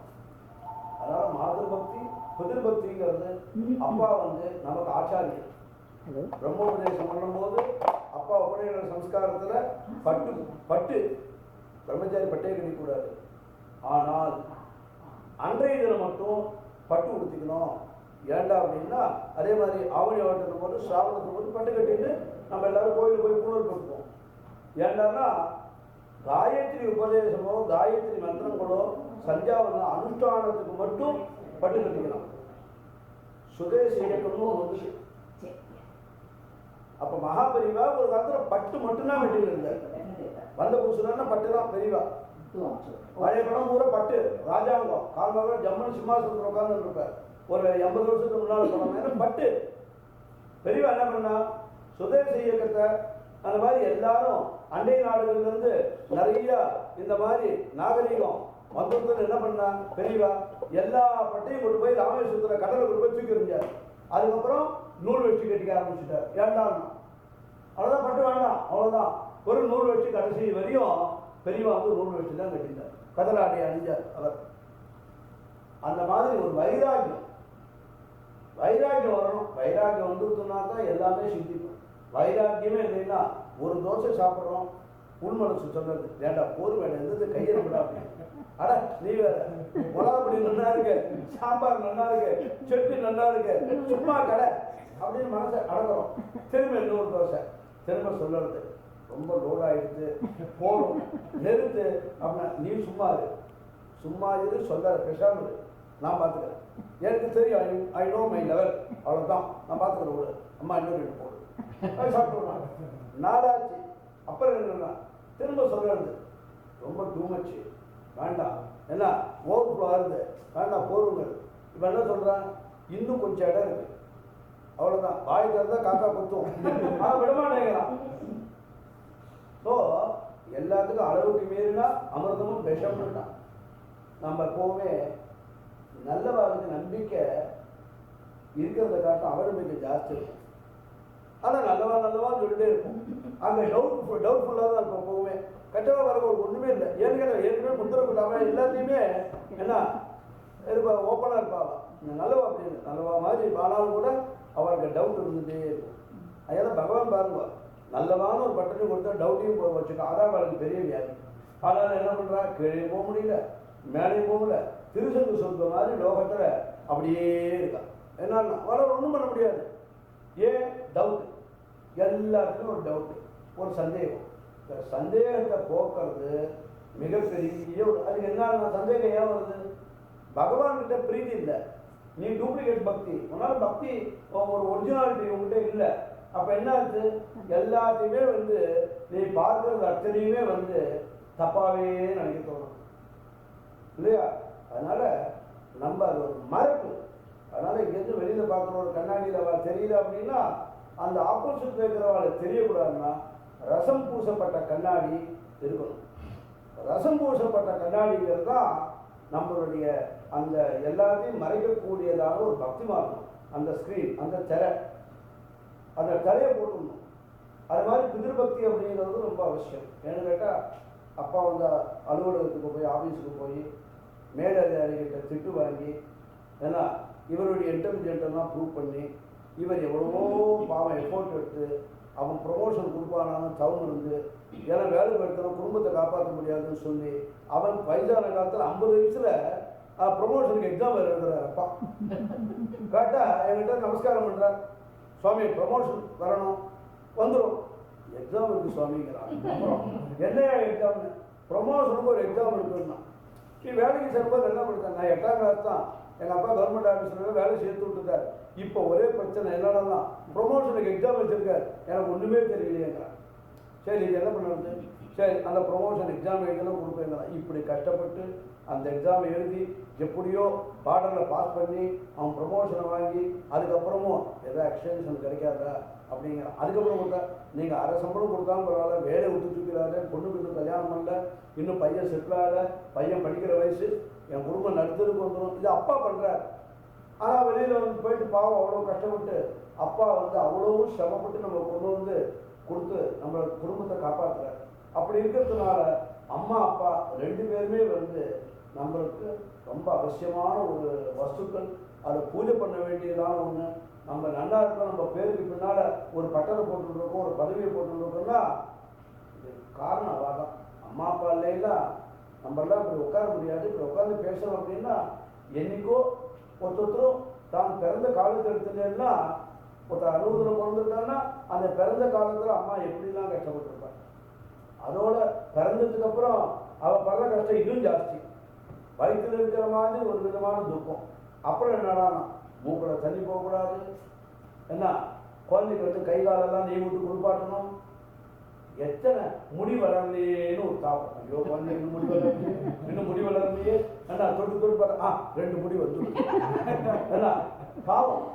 அதனால மாதர் பக்தி, பிதிர் பக்திங்கிறது அப்பா வந்து நமக்கு ஆச்சாரியர். பிரம்மோபதேசம் பண்ணும் போது அப்பா உபநயன சம்ஸ்காரத்துல பட்டு பிரம்மச்சாரி பட்டே கட்டிக்கூடாது. ஆனால் அன்றைய தினம் மட்டும் பட்டு உடுத்திக்கணும். ஏண்டா அப்படின்னா அதே மாதிரி ஆவணி ஆவட்டத்துக்கு போது ஸ்ராவணத்துக்கு போது பட்டு கட்டிட்டு நம்ம எல்லாரும் கோயிலுக்கு போய் புனல் கொடுப்போம். ஏண்டான்னா காயத்ரி உபதேசமோ காயத்ரி மந்திரங்களோ சஞ்சாவன அனுஷ்டானத்துக்கு மட்டும் பட்டு கட்டிக்கலாம். சுதேசி இயக்கம்னு ஒன்று. அப்ப மகாபெரிவா ஒரு காலத்துல பட்டு மட்டும்தான் கட்டிட்டு இருந்தார். வந்த புதுசுல பட்டு தான் பெரியவா. பழைய படம் பூரா பட்டு ராஜாங்கம் காலமாக ஜம்மன் சிம்மாசனத்தில் உட்கார்ந்து இருப்பார். ஒரு 80 வருஷத்துக்கு முன்னால படம் பட்டு. பெரியவா என்ன பண்ணா? சுதேசி இயக்கத்தை அந்த மாதிரி எல்லாரும் அண்டை நாடுகள்ல இருந்து நிறைய இந்த மாதிரி நாகரிகம் மந்திரத்தில் என்ன பண்ணா? பெரியவா எல்லா பட்டையும் கொண்டு போய் ராமேஸ்வரத்துல கடலை கொண்டு போய் தூக்கி எறிஞ்சார். அதுக்கப்புறம் நூல் வச்சு கட்டிக்க ஆரம்பிச்சுட்டார். ஏண்டாம் அவ்வளோதான், பட்டு வேண்டாம், அவ்வளோதான். ஒரு நூல் வச்சு கடைசி வரையும் பெரியவா வந்து நூல் வச்சு தான் கட்டிட்டார். கதராடையை அணிஞ்சார் அவர். அந்த மாதிரி ஒரு வைராக்கியம் வரணும். வைராக்கியம் வந்துருக்குன்னா தான் எல்லாமே சிந்திக்கும். வைராக்கியமே இல்லைன்னா ஒரு தோசை சாப்பிட்றோம், உள் மனசு சொன்னது வேண்டா போர் வேண்டாம், எந்த கையை விடா அப்படின்னு. அட நீ வேற மிளகாப்பொடி நல்லா இருக்கு, சாம்பார் நல்லா இருக்கு, சட்னி நல்லா இருக்கு, சும்மா கடை அப்படின்னு மனசை அடங்குறோம். திரும்ப இன்னொரு தோசை திரும்ப சொல்லுறது ரொம்ப லோடாயிடுச்சு, போடும் நெருத்து அப்படின்னா நீ சும்மா இரு சொல்லாத, பேசாமல் நான் பார்த்துக்கிறேன், எனக்கு தெரியும், ஐ நோ மை லெவல், அவ்வளோதான், நான் பார்த்துக்கிறேன். ஒரு அம்மா இன்னும் 2 போடு சாப்பிடுவாங்க. நாளாச்சு. அப்புறம் என்னன்னா திரும்ப சொல்றது ரொம்ப டூமச்சு, வேண்டாம், என்ன ஓவர்ஃப்ளோ ஆகுது, வேண்டாம் போருங்கள். இப்போ என்ன சொல்கிறான்? இன்னும் கொஞ்சம் இடம் இருக்கு, அவ்வளோதான், வாய் திறந்தா காக்கா குத்தும், ஆனால் விடமாட்டேங்கிறான். ஸோ எல்லாத்துக்கும் அளவுக்கு மீறினா அமிர்தமும் விஷம்னா. நம்ம எப்போவுமே நல்லவாளுக்கு நம்பிக்கை இருக்கிறத காட்டும் அவநம்பிக்கை ஜாஸ்தி இருக்கும். ஆனால் நல்லவா சொல்லிட்டே இருக்கும். அங்கே டவுட்ஃபுல்லாக தான் இருக்கும் எப்போவுமே. கட்டவா வரக்கு ஒரு ஒன்றுமே இல்லை. ஏற்கனவே முந்திரக்குள்ளாம எல்லாத்தையுமே என்ன இருப்பா, ஓப்பனாக இருப்பாவா நல்லவா அப்படின்னு. நல்லவா மாதிரி ஆனாலும் கூட அவருக்கு டவுட் இருந்துகிட்டே இருக்கும். அதனால பகவான் பாருவா, நல்லவான ஒரு பட்டனையும் கொடுத்தா டவுட்டையும் போய் வச்சுக்கோ. அதான் அவளுக்கு பெரிய வியாதி. அதனால் என்ன பண்ணுறா? கீழே போக முடியல, மேலேயும் போக முடியல, திருசங்கு சொல்ற மாதிரி லோகத்தில் அப்படியே இருக்கா. என்னன்னா அவளை ஒன்றும் பண்ண முடியாது. ஏன்? டவுட்டு. எல்லாத்துக்கும் ஒரு டவுட்டு, ஒரு சந்தேகம். இந்த சந்தேகத்தை போக்குறது மிகப்பெரிய ஒரு. அதுக்கு என்ன சந்தேகம் ஏன் வருது? பகவான்கிட்ட பிரீதி இல்லை, நீ டூப்ளிகேட் பக்தி, உன்னால பக்தி ஒரு ஒரிஜினாலிட்டி உங்ககிட்ட இல்லை. அப்போ என்ன ஆச்சு? எல்லாத்தையுமே வந்து நீ பார்க்கறது அத்தனையுமே வந்து தப்பாவே நினைக்க தோணும் இல்லையா? அதனால் நம்ம அது ஒரு மரபு. அதனால் இங்கேருந்து வெளியில் பார்க்குற ஒரு கண்ணாடியில் தெரியல அப்படின்னா அந்த ஆப்போசிட்டில் இருக்கிறவங்களை தெரியக்கூடாதுன்னா ரசம் பூசப்பட்ட கண்ணாடி இருக்கணும். ரசம் பூசப்பட்ட கண்ணாடிங்கிறது தான் நம்மளுடைய அந்த எல்லாத்தையும் மறைக்கக்கூடியதான ஒரு பக்தி மார்க்கம். அந்த ஸ்க்ரீன், அந்த திரை, அந்த திரையை போட்டுக்கணும். அது மாதிரி பிதிர்பக்தி அப்படிங்கிறது ரொம்ப அவசியம். ஏன்னு கேட்டால் அப்பா வந்து அலுவலகத்துக்கு போய் ஆஃபீஸுக்கு போய் மேலதிகாரிகிட்ட திட்டு வாங்கி ஏன்னா இவருடைய இன்டெலிஜென்ட்டெல்லாம் ப்ரூவ் பண்ணி இவர் எவ்வளவோ பாவம் எஃபோர்ட் எடுத்து அவன் ப்ரொமோஷன் கொடுப்பானான்னு தவறு இருந்து ஏன்னா வேலை எடுத்தணும் குடும்பத்தை காப்பாற்ற முடியாதுன்னு சொல்லி அவன் வயதான காலத்தில் 50 வயசுல ப்ரொமோஷனுக்கு எக்ஸாம் எழுதுறாரு. அப்பா கேட்டால் என்கிட்ட நமஸ்காரம் பண்ணுறார், சுவாமி ப்ரொமோஷன் வரணும் வந்துடும், எக்ஸாம் இருக்குது சுவாமிங்கிறான். அப்புறம் என்னையா எக்ஸாம்னு? ப்ரொமோஷனுக்கு ஒரு எக்ஸாம் இருக்குன்னா நீ வேலைக்கு சேரும்போது என்ன பண்ணுறேன், நான் 8ஆம் கிளாஸ் தான், எங்கள் அப்பா கவர்மெண்ட் ஆஃபீஸில் வேலை சேர்த்து விட்டுருக்காரு. இப்போ ஒரே பிரச்சனை என்னன்னா ப்ரொமோஷனுக்கு எக்ஸாம் வச்சுருக்காரு, எனக்கு ஒன்றுமே தெரியலையேங்கிறான். சரி இது என்ன பண்ணுறது? சரி அந்த ப்ரொமோஷன் எக்ஸாம் எழுதலாம் கொடுப்பேங்கிறான். இப்படி கஷ்டப்பட்டு அந்த எக்ஸாம் எழுதி எப்படியோ பார்டரில் பாஸ் பண்ணி அவன் ப்ரொமோஷனை வாங்கி அதுக்கப்புறமும் எதாவது எக்ஸ்டென்ஷன் கிடைக்காதா அப்படிங்கிறான். அதுக்கப்புறம் கொடுத்தா நீங்கள் அரை சம்பளம் கொடுத்தாலும் பரவாயில்ல, வேலை விட்டு தூக்கிறாரு, பொண்ணுக்கு இன்னும் கல்யாணம் பண்ணல, இன்னும் பையன் செட்டில் ஆகலை, பையன் படிக்கிற வயசு, என் குடும்பம் நடுத்தருக்கு வந்துடும். இது அப்பா பண்ணுறார். ஆனால் வெளியில் வந்து போயிட்டு பாவம் அவ்வளோ கஷ்டப்பட்டு அப்பா வந்து அவ்வளோ சிரமப்பட்டு நம்ம கொண்டு வந்து கொடுத்து நம்ம குடும்பத்தை காப்பாற்றுறாரு. அப்படி இருக்கிறதுனால அம்மா அப்பா 2 பேருமே வந்து நம்மளுக்கு ரொம்ப அவசியமான ஒரு வஸ்துக்கள். அதை பூஜை பண்ண வேண்டியதான ஒன்று. நம்ம நல்லா இருக்கோம், நம்ம பேருக்கு பின்னால் ஒரு பட்டத்தை போட்டுருக்கோம், ஒரு பதவியை போட்டுருக்கோம்னா இது காரணம் அவள் தான். அம்மா அப்பா இல்லைன்னா நம்மளாம் இப்படி உட்கார முடியாது. இப்படி உட்காந்து பேசணும் அப்படின்னா என்றைக்கோ ஒருத்தரும் தான் பிறந்த காலத்தில் எடுத்துட்டேன்னா ஒருத்தர் 60 பிறந்திருக்காங்கன்னா அந்த பிறந்த காலத்தில் அம்மா எப்படிலாம் கஷ்டப்பட்டுருப்பாங்க. அதோட பிறந்ததுக்கப்புறம் அவள் படுற கஷ்டம் இன்னும் ஜாஸ்தி. வயிற்றில் இருக்கிற மாதிரி ஒரு விதமான துக்கம். அப்புறம் என்னடா மூக்கில் தண்ணி போகக்கூடாது, என்ன குழந்தைக்கு வந்து கை காலெல்லாம் நெய் விட்டு குளிப்பாட்டணும், எத்தனை முடி வளரலையேன்னு ஒரு தாக்கம். ஐயோ குழந்தைக்கு முடி வளரலையே, இன்னும் முடி வளரலையே, என்ன தொட்டு குளிப்பாட்ட 2 முடி வந்துருக்கு, என்ன பாவம்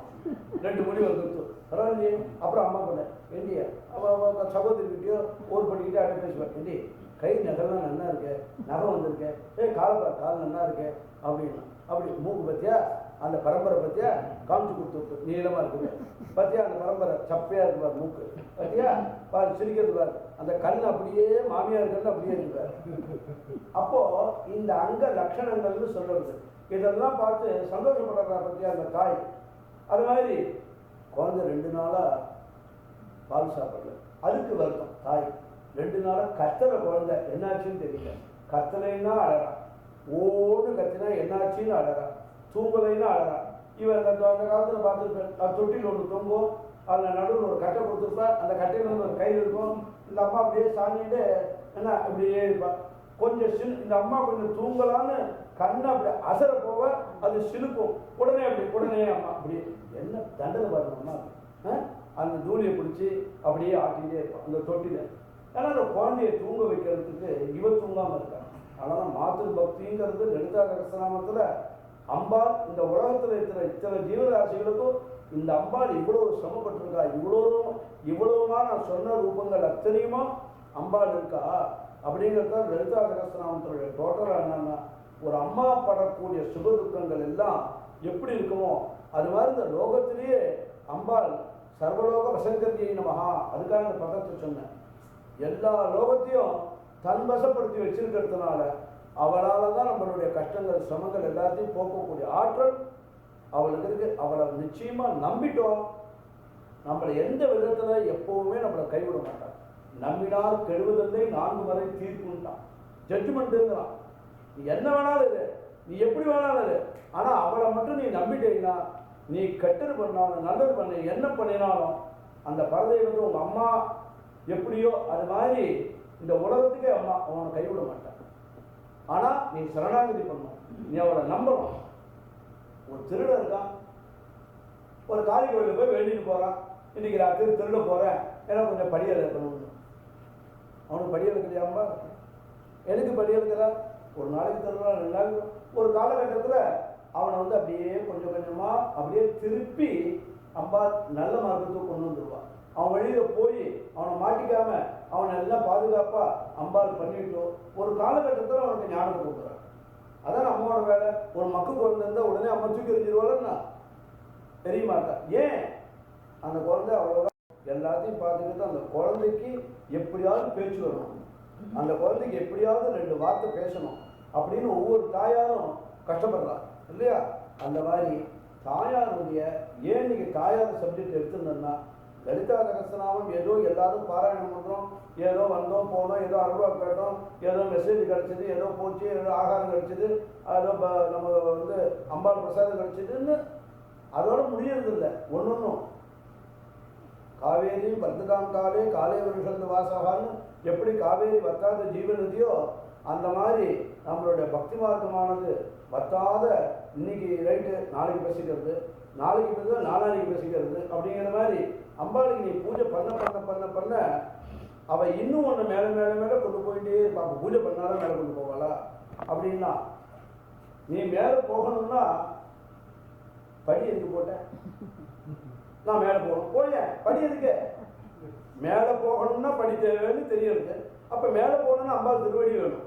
2 முடி வந்துருக்கு பரவாயில்லையே. அப்புறம் அம்மா பண்ண இல்லையா அவள் சகோதரிக்கிட்டையோ ஓர் பண்ணிக்கிட்டே அட்டை பேசுவாள், இல்லி கை நகரெல்லாம் நல்லா இருக்கு, நகை வந்திருக்கு, கால் நல்லா இருக்கு அப்படின்னு. அப்படி மூக்கு பற்றியா அந்த பரம்பரை பற்றியா காமிச்சு கொடுத்து நீளமாக இருக்குது பற்றியா, அந்த பரம்பரை சப்பையாக இருக்குவார் மூக்கு பற்றியா, பாரு சிரிக்கிறது பாரு, அந்த கண் அப்படியே மாமியார் இருக்குன்னு அப்படியே இருக்குவார். அப்போது இந்த அங்க லட்சணங்கள்னு சொல்கிறது இதெல்லாம் பார்த்து சந்தோஷப்படுறா பற்றியா அந்த தாய். அது மாதிரி குழந்தை 2 நாளாக பால் சாப்பிடல, அதுக்கு வருத்தம் தாய். 2 நாளாக கத்தலை குழந்தை, என்னாச்சுன்னு தெரியல, கத்தலைன்னா அழறா, ஓடு கத்தினா என்னாச்சுன்னு அழறா, தூங்கலைன்னா அழறா. இவன் அந்த காலத்தில் பார்த்துருப்பேன், அது தொட்டில் ஒன்று தொங்கும், அதில் நடுவில் ஒரு கட்டை கொடுத்துருப்பேன், அந்த கட்டையில் வந்து ஒரு கயிறு இருக்கும், இந்த அம்மா அப்படியே சாஞ்சிட்டு என்ன இப்படியே இருப்பாள். கொஞ்சம் இந்த அம்மா கொஞ்சம் தூங்கலான்னு கண்ணை அப்படி அசர போக அது சிலுக்கும், உடனே அம்மா அப்படியே என்ன தண்டனை பாருங்க அம்மா, அந்த தூளியை பிடிச்சி அப்படியே ஆட்டிகிட்டே இருப்பான் அந்த தொட்டில. ஏன்னா அந்த குழந்தைய தூங்க வைக்கிறதுக்கு இவர் தூங்காமல் இருக்காங்க. ஆனால் மாத்திரு பக்திங்கிறது லலிதா சகஸ்ரநாமத்தில் அம்பாள் இந்த உலகத்தில் இருக்கிற இத்தனை ஜீவராசிகளுக்கும் இந்த அம்பாள் இவ்வளவு சிரமப்பட்டிருக்கா, இவ்வளவுமா நான் சொன்ன ரூபங்கள் அத்தனையுமா அம்பாள் இருக்கா அப்படிங்கிறத லலிதா சகஸ்ரநாமத்தினுடைய டோட்டலாக என்னன்னா ஒரு அம்மா படக்கூடிய சுகதுக்கங்கள் எல்லாம் எப்படி இருக்குமோ அது மாதிரி இந்த லோகத்திலேயே அம்பாள் சர்வலோக வசங்கத்தியை நமஹா, அதுக்காக இந்த பதத்தை சொன்னேன். எல்லா லோகத்தையும் தன் வசப்படுத்தி வச்சிருக்கிறதுனால அவளால் தான் நம்மளுடைய கஷ்டங்கள் சிரமங்கள் எல்லாத்தையும் போக்கக்கூடிய ஆற்றல் அவளுக்கு இருக்கு. அவளை நிச்சயமாக நம்பிட்டோம், நம்மளை எந்த விதத்தில் எப்போவுமே நம்மளை கைவிட மாட்டான். நம்பினால் கெடுவதில்லை 4 முறை தீர்ப்புன்ட்டான், ஜட்ஜ்மெண்ட்டுங்கிறான். நீ என்ன வேணாலும் இரு, நீ எப்படி வேணாலும் இரு, ஆனால் அவளை மட்டும் நீ நம்பிட்டீங்கன்னா நீ கெட்டது பண்ணாலும் நல்லது பண்ண என்ன பண்ணினாலும் அந்த பரதை வந்து உங்கள் அம்மா எப்படியோ அது மாதிரி இந்த உலகத்துக்கே அம்மா அவனை கைவிட மாட்டான். ஆனால் நீ சரணாகதி பண்ணணும், நீ அவளை நம்பணும். ஒரு திருடன் இருக்கான், ஒரு காளி கோயிலில் போய் வேண்டிட்டு போகிறான், இன்னைக்கு ராத்திரி திருட போகிறேன், ஏன்னா கொஞ்சம் படியல் இருக்கணும்னு. அவனுக்கு படியல் கிடையாம்பா, எனக்கு படியல் இருக்கிறா, ஒரு நாளைக்கு தருவான், 2 நாளைக்கு. ஒரு காலகட்டத்தில் அவனை வந்து அப்படியே கொஞ்சம் கொஞ்சமாக அப்படியே திருப்பி அம்பாள் நல்ல மார்க்கத்துக்கு கொண்டு வந்துடுவான். அவன் வழியில் போய் அவனை மாட்டிக்காம அவனை எல்லாம் பாதுகாப்பாக அம்பாள் பண்ணிட்டோம். ஒரு காலகட்டத்தில் அவனுக்கு ஞானத்தை கொடுக்குறான். அதான் அம்மாவோட வேலை. ஒரு மக்கு குழந்தை இருந்தால் உடனே அம்மா தூக்கி எறிஞ்சிருவாள்னா தெரிய மாட்டான். ஏன்? அந்த குழந்தை அவ்வளோதான் எல்லாத்தையும் பார்த்துக்கிட்டு அந்த குழந்தைக்கு எப்படியாவது பேச்சு வரணும், அந்த குழந்தைக்கு எப்படியாவது 2 வார்த்தை பேசணும் அப்படின்னு ஒவ்வொரு தாயாரும் கஷ்டப்படுறான் இல்லையா? அந்த மாதிரி தாயாருடைய ஏன் நீங்கள் தாயார் சப்ஜெக்ட் எடுத்துருந்தோம்னா, லலிதா சகஸ்ரநாமம் ஏதோ எல்லாரும் பாராயணம் பண்ணுறோம், ஏதோ வந்தோம் போனோம், ஏதோ அருவா கேட்டோம், ஏதோ மெசேஜ் கிடச்சிது, ஏதோ போச்சு, ஏதோ ஆகாரம் கிடச்சிது, ஏதோ நம்ம வந்து அம்பாள் பிரசாதம் கிடச்சிதுன்னு அதோட முடியறதில்லை. ஒன்றும் காவேரியும் வர்த்தகாம் காலே காலே வருஷந்து வாசகான்னு எப்படி காவேரி வத்தாத ஜீவநதியோ அந்த மாதிரி நம்மளுடைய பக்தி மார்க்கமானது வத்தாத இன்னைக்கு ரைட்டு நாளைக்கு பேசிக்கிறது, நாளைக்கு பேசுறது நாளானிக்கு பேசிக்கிறது அப்படிங்கிற மாதிரி அம்பாளுக்கு நீ பூஜை பண்ண பண்ண பண்ண பண்ண அவள் இன்னும் ஒன்று மேலே மேலே மேலே கொண்டு போயிட்டே இருப்பாங்க. பூஜை பண்ணாலும் மேலே கொண்டு போவாளா அப்படின்னா, நீ மேலே போகணும்னா படி எதுக்கு போட்டேன்? நான் மேலே போகணும். போய படி எதுக்கு? மேலே போகணும்னா படி தேவைன்னு தெரியுது. அப்போ மேலே போகணும்னா அம்பாள் திருவடி வேணும்.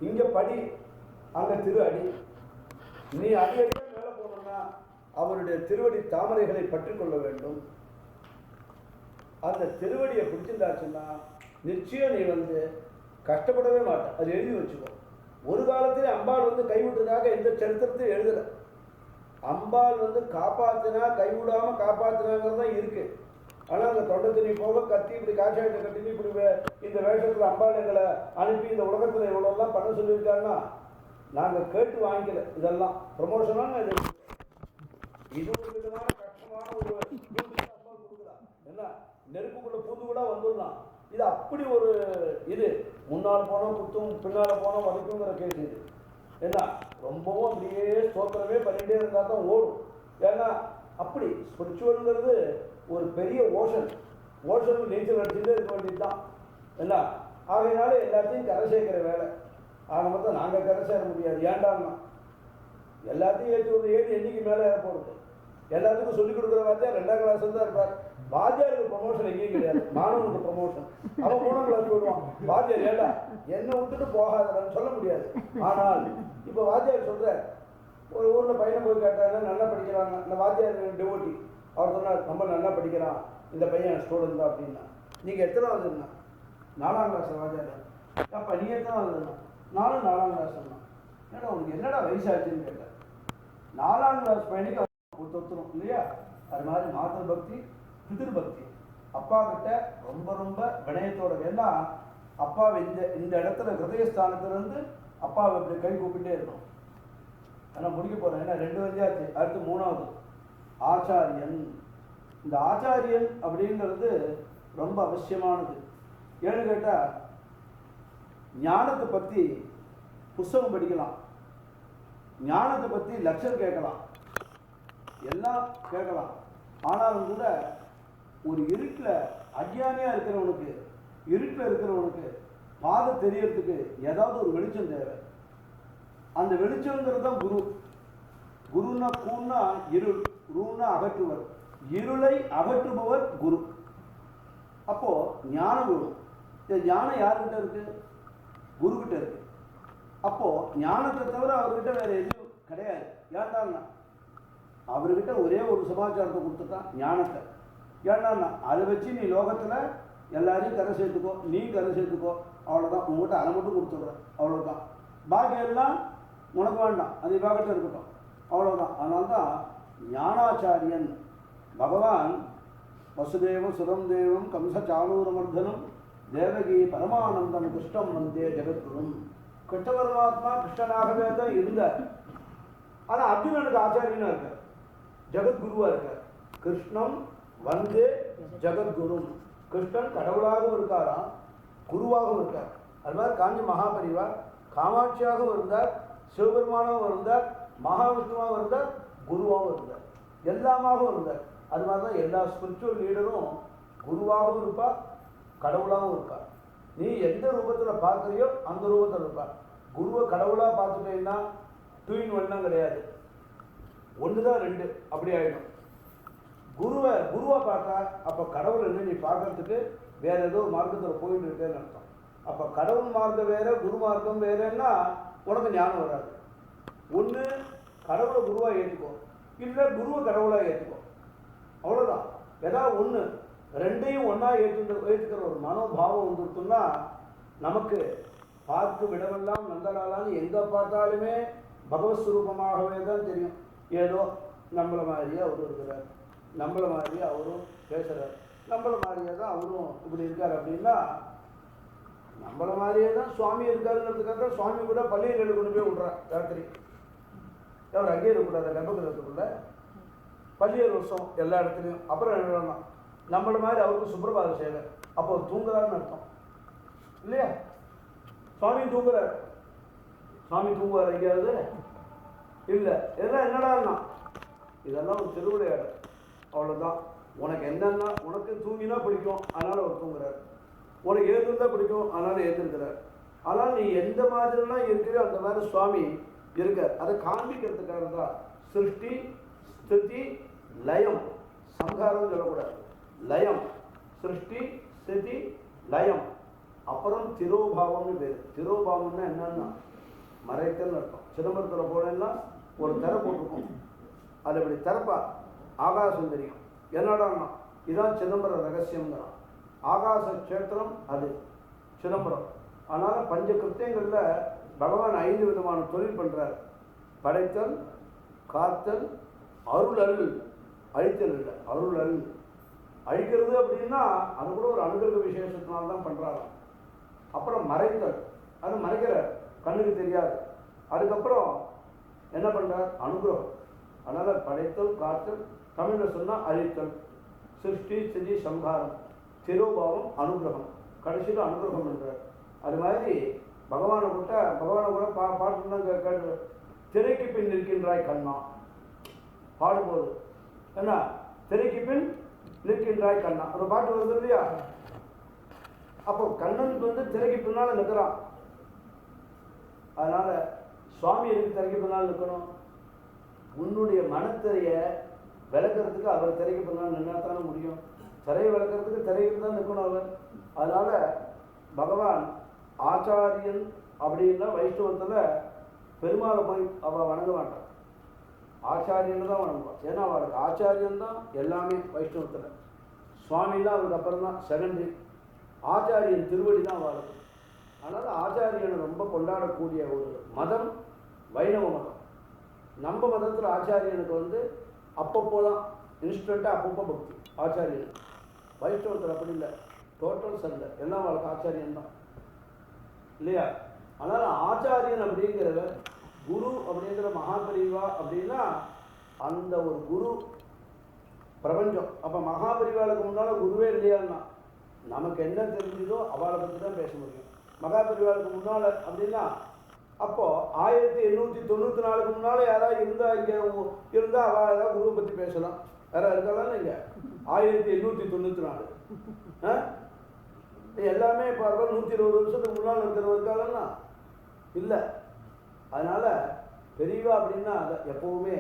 இங்கே படி, அங்கே திரு அடி. நீ அடி அடிக்க மேலே போகணும்னா அவருடைய திருவடி தாமரைகளை பற்றி கொள்ள வேண்டும். அந்த திருவடியை பிடிச்சிருந்தாச்சுன்னா நிச்சயம் நீ வந்து கஷ்டப்படவே மாட்டேன். அது எழுதி வச்சுக்கோ. ஒரு காலத்திலே அம்பாள் வந்து கைவிட்டதாக எந்த சரித்திரத்தையும் எழுதலை. அம்பாள் வந்து காப்பாற்றினா கைவிடாமல் காப்பாற்றினாங்கிறது தான் இருக்கு. ஆனால் அந்த தொண்டை தண்ணி போக கத்தி இப்படி காஷாயத்தை கட்டி இப்படி இந்த வேஷத்தில் அம்பாள் எங்களை அனுப்பி இந்த உலகத்தில் இவ்வளோலாம் பண்ண சொல்லியிருக்காங்கன்னா நாங்கள் கேட்டு வாங்கிக்கல. இதெல்லாம் ப்ரமோஷனாக இது ஒரு விதமான கஷ்டமான ஒரு அம்பாள் கொடுக்குறான். என்ன நெருப்புக்குள்ள பூந்து கூட வந்துடலாம். இது அப்படி ஒரு இது முன்னால் போனோம் குத்தும் பின்னால் போனோம் வரைக்குங்கிற கேஸ் இது. என்ன ரொம்பவும் அப்படியே ஸ்தோத்திரமே பண்ணிகிட்டே இருந்தால் தான் ஓடும். ஏன்னா அப்படி ஸ்பிரிச்சுவல்ங்கிறது ஒரு பெரிய ஓஷன் நீச்சல் அடிச்சுட்டே இருக்க வேண்டியது தான். என்ன ஆகையினால எல்லாத்தையும் கரை சேர்க்கிற வேலை. ஆக மொத்தம் நாங்கள் கரை சேர முடியாது. ஏண்டாங்கன்னா எல்லாத்தையும் ஏற்றி ஒரு ஏறி என்னைக்கு மேலே ஏற போடுது. எல்லாத்துக்கும் சொல்லிக் கொடுக்குற வாத்தியார் 2ஆம் கிளாஸ் தான் இருப்பார். வாத்தியாருக்கு ப்ரமோஷன் எங்கேயும் கிடையாது, மாணவனுக்கு ப்ரமோஷன். அவன் 3ஆம் கிளாஸ் போடுவான். வாத்தியார் ஏண்டா என்னை விட்டுட்டு போகாதன்னு சொல்ல முடியாது. ஆனால் இப்போ வாத்தியார் சொல்கிற ஒரு ஊரில் பையனை போய் கேட்டாங்க, நல்லா படிக்கிறாங்க. இந்த வாத்தியார் டிவோட்டி அவர் சொன்னார், ரொம்ப நல்லா படிக்கிறான் இந்த பையன் ஸ்டூடெண்ட் தான் அப்படின்னா. நீங்கள் எத்தனாவது இருந்தா? 4ஆம் கிளாஸ் வாத்தியார். அப்போ நீ எத்தனாவது இருந்தா? நானும் 4ஆம் கிளாஸ் இருந்தான். ஏன்னா உனக்கு என்னடா வயசாச்சுன்னு கேட்டேன். 4ஆம் கிளாஸ் பையனுக்கு ஒத்துரும் இல்லையா? அது மாதிரி மாதர் பக்தி பிதிர் பக்தி அப்பா கிட்ட ரொம்ப ரொம்ப வினயத்தோட. ஏன்னா அப்பாவை இந்த இடத்துல ஹிருதயஸ்தானத்திலிருந்து அப்பாவை இப்படி கை கூப்பிட்டே இருக்கணும். ஆனால் முடிக்க போகிறேன். ஏன்னா 2 வந்தியாச்சு. அடுத்து 3வது ஆச்சாரியன். இந்த ஆச்சாரியன் அப்படிங்கிறது ரொம்ப அவசியமானது. ஏன்னு கேட்டால் ஞானத்தை பற்றி புஸ்தகம் படிக்கலாம், ஞானத்தை பற்றி லெக்சர் கேட்கலாம், எல்லாம் கேட்கலாம். ஆனாலும் கூட ஒரு இருட்டில் அஜ்ஞானியாக இருக்கிறவனுக்கு, இருட்டில் இருக்கிறவனுக்கு பாதை தெரியறதுக்கு ஏதாவது ஒரு வெளிச்சம் தேவை. அந்த வெளிச்சங்கிறது தான் குரு. குருன்னா கூன்னா இருள், ரூன்னா அகற்றுவர். இருளை அகற்றுபவர் குரு. அப்போ ஞானம் வேணும். இந்த ஞானம் யாருக்கிட்ட இருக்கு? குருக்கிட்ட இருக்கு. அப்போ ஞானத்தை தவிர அவர்கிட்ட வேற எதுவும் கிடையாது. ஏன்டான்னா அவர்கிட்ட ஒரே ஒரு சமாச்சாரத்தை கொடுத்துட்டான், ஞானத்தை. ஏன்னா அதை வச்சு நீ லோகத்தில் எல்லாரையும் கரை சேர்த்துக்கோ, நீ கரை சேர்த்துக்கோ, அவ்வளோதான். உங்கள்கிட்ட அதை மட்டும் கொடுத்துட்றேன், அவ்வளோதான். பாக்கி எல்லாம் உனக்கு வேண்டாம், அது பாக்கத்தில் இருக்கட்டும், அவ்வளோதான். அதனால்தான் ஞானாச்சாரியன் பகவான் வசுதேவம் சுரம் தேவம் கம்ச சாணூரமர்தனம் தேவகி பரமானந்தம் கிருஷ்ணம் வந்தே ஜெகத்குரும். கிருஷ்ண பரமாத்மா கிருஷ்ணனாகவே தான் இருந்தார். ஆனால் அர்ஜுனனுக்கு ஆச்சாரியனாக இருக்கார், ஜெகத்குருவாக இருக்கார். கிருஷ்ணம் வந்தே ஜெகத்குரும். கிருஷ்ணன் கடவுளாகவும் இருக்காராம், குருவாகவும் இருக்கார். அது மாதிரி காஞ்சி மகாபரிவா காமாட்சியாகவும் இருந்தார், சிவபெருமானாகவும் இருந்தார், மகாவிஷ்ணுவாகவும் இருந்தார், குருவாகவும் இருந்தார், எல்லாமாகவும் இருந்தார். அது மாதிரி தான் எல்லா ஸ்பிரிச்சுவல் லீடரும் குருவாகவும் இருப்பார், கடவுளாகவும் இருப்பார். நீ எந்த ரூபத்தில் பார்க்குறியோ அந்த ரூபத்தில் இருப்பார். குருவை கடவுளாக பார்த்துட்டீங்கன்னா 2 in 1 கிடையாது, 1 தான் 2 அப்படி ஆகிடும். குருவை பார்த்தா அப்போ கடவுள் என்ன நீ பார்க்கறதுக்கு வேற ஏதோ மார்க்கத்தில் போயிட்டு இருக்கேன்னு அர்த்தம். அப்போ கடவுள் மார்க்கம் வேற, குரு மார்க்கம் வேறன்னா உனக்கு ஞானம் வராது. ஒன்று கடவுளை குருவாக ஏற்றுக்கோ, இல்லை குருவை கடவுளாக ஏற்றுக்கோ, அவ்வளோதான். ஏதாவது ஒன்று, ரெண்டையும் ஒன்றா ஏற்றுக்கிற ஒரு மனோபாவம் வந்துருக்குன்னா நமக்கு பார்த்து விடவெல்லாம் நந்தலாலான்னு எங்கே பார்த்தாலுமே பகவத் ஸ்வரூபமாகவே தான் தெரியும். ஏதோ நம்மளை மாதிரியே அவரும் இருக்கிறார், நம்மளை மாதிரியே அவரும் பேசுகிறார், நம்மளை மாதிரியே தான் அவரும் இப்படி இருக்கார் அப்படின்னா நம்மளை மாதிரியே தான் சுவாமி இருக்காருங்கிறதுக்காக சுவாமி கூட பள்ளியில் கொண்டு போய் விட்றார் ராத்திரி. அவர் அங்கேயே இருக்கக்கூடாது, கர்ப்பகிரகத்துக்குள்ள பள்ளியல் வருஷம் எல்லா இடத்துலையும். அப்புறம் என்ன நம்மளை மாதிரி அவருக்கு சுப்பிரபாத சேவை, அப்போ தூங்குறாருன்னு அர்த்தம் இல்லையா? சுவாமி தூங்குறார், சுவாமி தூங்குவார் எங்கேயாவது இல்லை. இதெல்லாம் என்னடான்னா இதெல்லாம் ஒரு திருவிளையாடல், அவ்வளோதான். உனக்கு என்னன்னா உனக்கு தூங்கினா பிடிக்கும் அதனால் அவர் தூங்குறார், உனக்கு ஏற்றுதான் பிடிக்கும் அதனால் ஏற்றுக்கிறார். ஆனால் நீ எந்த மாதிரிலாம் இருக்கிறோ அந்த மாதிரி சுவாமி இருக்கார். அதை காண்பிக்கிறதுக்காக தான் சிருஷ்டி ஸ்திதி லயம், சங்காரம் சொல்லக்கூடாது, லயம், சிருஷ்டி ஸ்திதி லயம். அப்புறம் திரோபாவம்னு பேர். திரோபாவம்னா என்னன்னா மறைத்தல் அர்த்தம். சிதம்பரத்தில் போனேன்னா ஒரு திரை போட்டிருக்கும், அது இப்படி திறப்பா ஆகாசம் தெரியும். என்னடான்னா இதுதான் சிதம்பரம் ரகசியம்ங்கிறான். ஆகாச கஷேத்திரம் அது சிதம்பரம். அதனால் பஞ்ச கிருத்தியங்களில் பகவான் 5 விதமான தொழில் பண்ணுறார். படைத்தல், காத்தல், அருள் அழித்தல் இல்லை, அருள் அழிக்கிறது அப்படின்னா அது கூட ஒரு அனுகிரக விசேஷத்தினால தான் பண்ணுறாங்க. அப்புறம் மறைத்தல், அது மறைக்கிறார், கண்ணுக்கு தெரியாது. அதுக்கப்புறம் என்ன பண்ணுறார்? அனுகிரகம். அதனால் படைத்தல், காத்தல், தமிழில் சொன்னால் அழித்தல், சிருஷ்டி ஸ்திதி சம்ஹாரம், திரோபாவம், அனுகிரகம், கடைசியில் அனுகிரகம் என்றார். அது மாதிரி பகவானை கூட பாட்டுன்னா கேட்டு திரைக்கு பின் நிற்கின்றாய் கண்ணா பாடும்போது என்ன, திரைக்கு பின் நிற்கின்றாய் கண்ணா ஒரு பாட்டு வருது இல்லையா? அப்போ கண்ணனுக்கு வந்து திரைக்கு பின்னால் நிற்கிறான். அதனால சுவாமி எதுக்கு திரைக்கு பின்னால் நிற்கணும்? உன்னுடைய மனத்திரைய விளக்கிறதுக்கு அவர் திரைக்கு பின்னால் நின்னாத்தானே முடியும். திரையை விளக்கிறதுக்கு திரைக்கு தான் நிற்கணும் அவர். அதனால பகவான் ஆச்சாரியன் அப்படின்னா வைஷ்ணவத்தில் பெருமாளை போய் அவள் வணங்க மாட்டான், ஆச்சாரியன்னு தான் வணங்குவான். ஏன்னா அவளுக்கு ஆச்சாரியன் தான் எல்லாமே வைஷ்ணவத்தில். சுவாமிலாம் அவருக்கு அப்புறம் தான் செகண்டரி, ஆச்சாரியன் திருவடி தான் அவளுக்கு. அதனால் ஆச்சாரியனை ரொம்ப கொண்டாடக்கூடிய ஒரு மதம் வைணவ மதம். நம்ம மதத்தில் ஆச்சாரியனுக்கு வந்து அப்பப்போ தான் இன்ஸ்டண்ட்டாக அப்பப்போ பக்தி ஆச்சாரியன். வைஷ்ணவத்தில் அப்படி இல்லை, டோட்டல் சண்டை எல்லாம் அவளுக்கு ஆச்சாரியன் தான் இல்லையா? அதனால் ஆச்சாரியன் அப்படிங்கிறத குரு அப்படிங்கிற மகாபரிவா அப்படின்னா அந்த ஒரு குரு பிரபஞ்சம். அப்போ மகாபரிவாளுக்கு முன்னால் குருவே இல்லையான்னா நமக்கு என்ன தெரிஞ்சதோ அவளை பற்றி தான் பேச முடியும். மகாபரிவாளுக்கு முன்னால் அப்படின்னா அப்போது 1894 முன்னால் யாராவது இருந்தால் இங்கே இருந்தால் அவள் ஏதாவது குருவை பற்றி பேசலாம். யாராவது இருக்கலாம் இங்கே 1894 எல்லாமே இப்போ 120 வருஷத்துக்கு முன்னால் இருக்கிறவருக்காலன்னா இல்லை. அதனால் பெரியவா அப்படின்னா அதை எப்போவுமே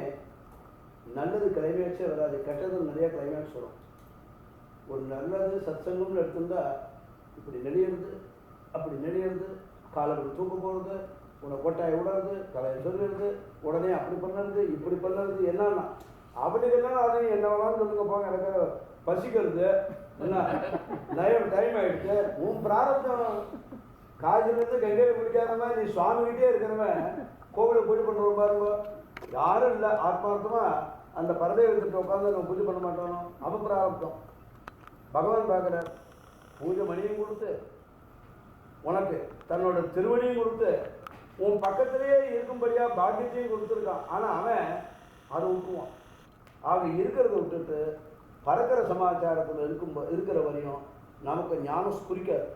நல்லது கிளைமேக்ஸே வராது, கெட்டது நிறைய கிளைமேக்ஸ் வரும். ஒரு நல்லது சத்சங்கம்னு எடுத்துருந்தா இப்படி நெளியிறது அப்படி நெளியிறது, காலப்படி தூக்க போகிறது, உன்னை கொட்டாயை விடுறது, கலையை சொல்லிடுறது, உடனே அப்படி பண்ணுறது இப்படி பண்ணுறது. என்னன்னா அப்படிங்கிறதுனால அது என்ன வேணாலும் சொல்லுங்க போங்க, எனக்கு பசிக்கிறது என்ன டைம் ஆகிடுச்சு. உன் பிராரப்தம் காய்ச்சலேருந்து கங்கையில் குடிக்காத மாதிரி நீ சுவாமிகிட்டே இருக்கிறவன் கோவிலை பூஜை பண்ணுற பாருங்க. யாரும் இல்லை ஆத்மார்த்தமாக அந்த பரதையை வச்சுட்டு உட்காந்து நம்ம பூஜை பண்ண மாட்டோம். அவன் பிராரப்தம் பகவான் பார்க்குறார். பூஜை மணியும் கொடுத்து உனக்கு தன்னோட திருவடியும் கொடுத்து உன் பக்கத்திலேயே இருக்கும்படியாக பாக்கியத்தையும் கொடுத்துருக்கான். ஆனால் அவன் அதை விட்டுருவான். ஆக இருக்கிறத விட்டுட்டு பறக்கிற சமாச்சாரத்தில் இருக்கிற வரையும் நமக்கு ஞானம் குறிக்காது.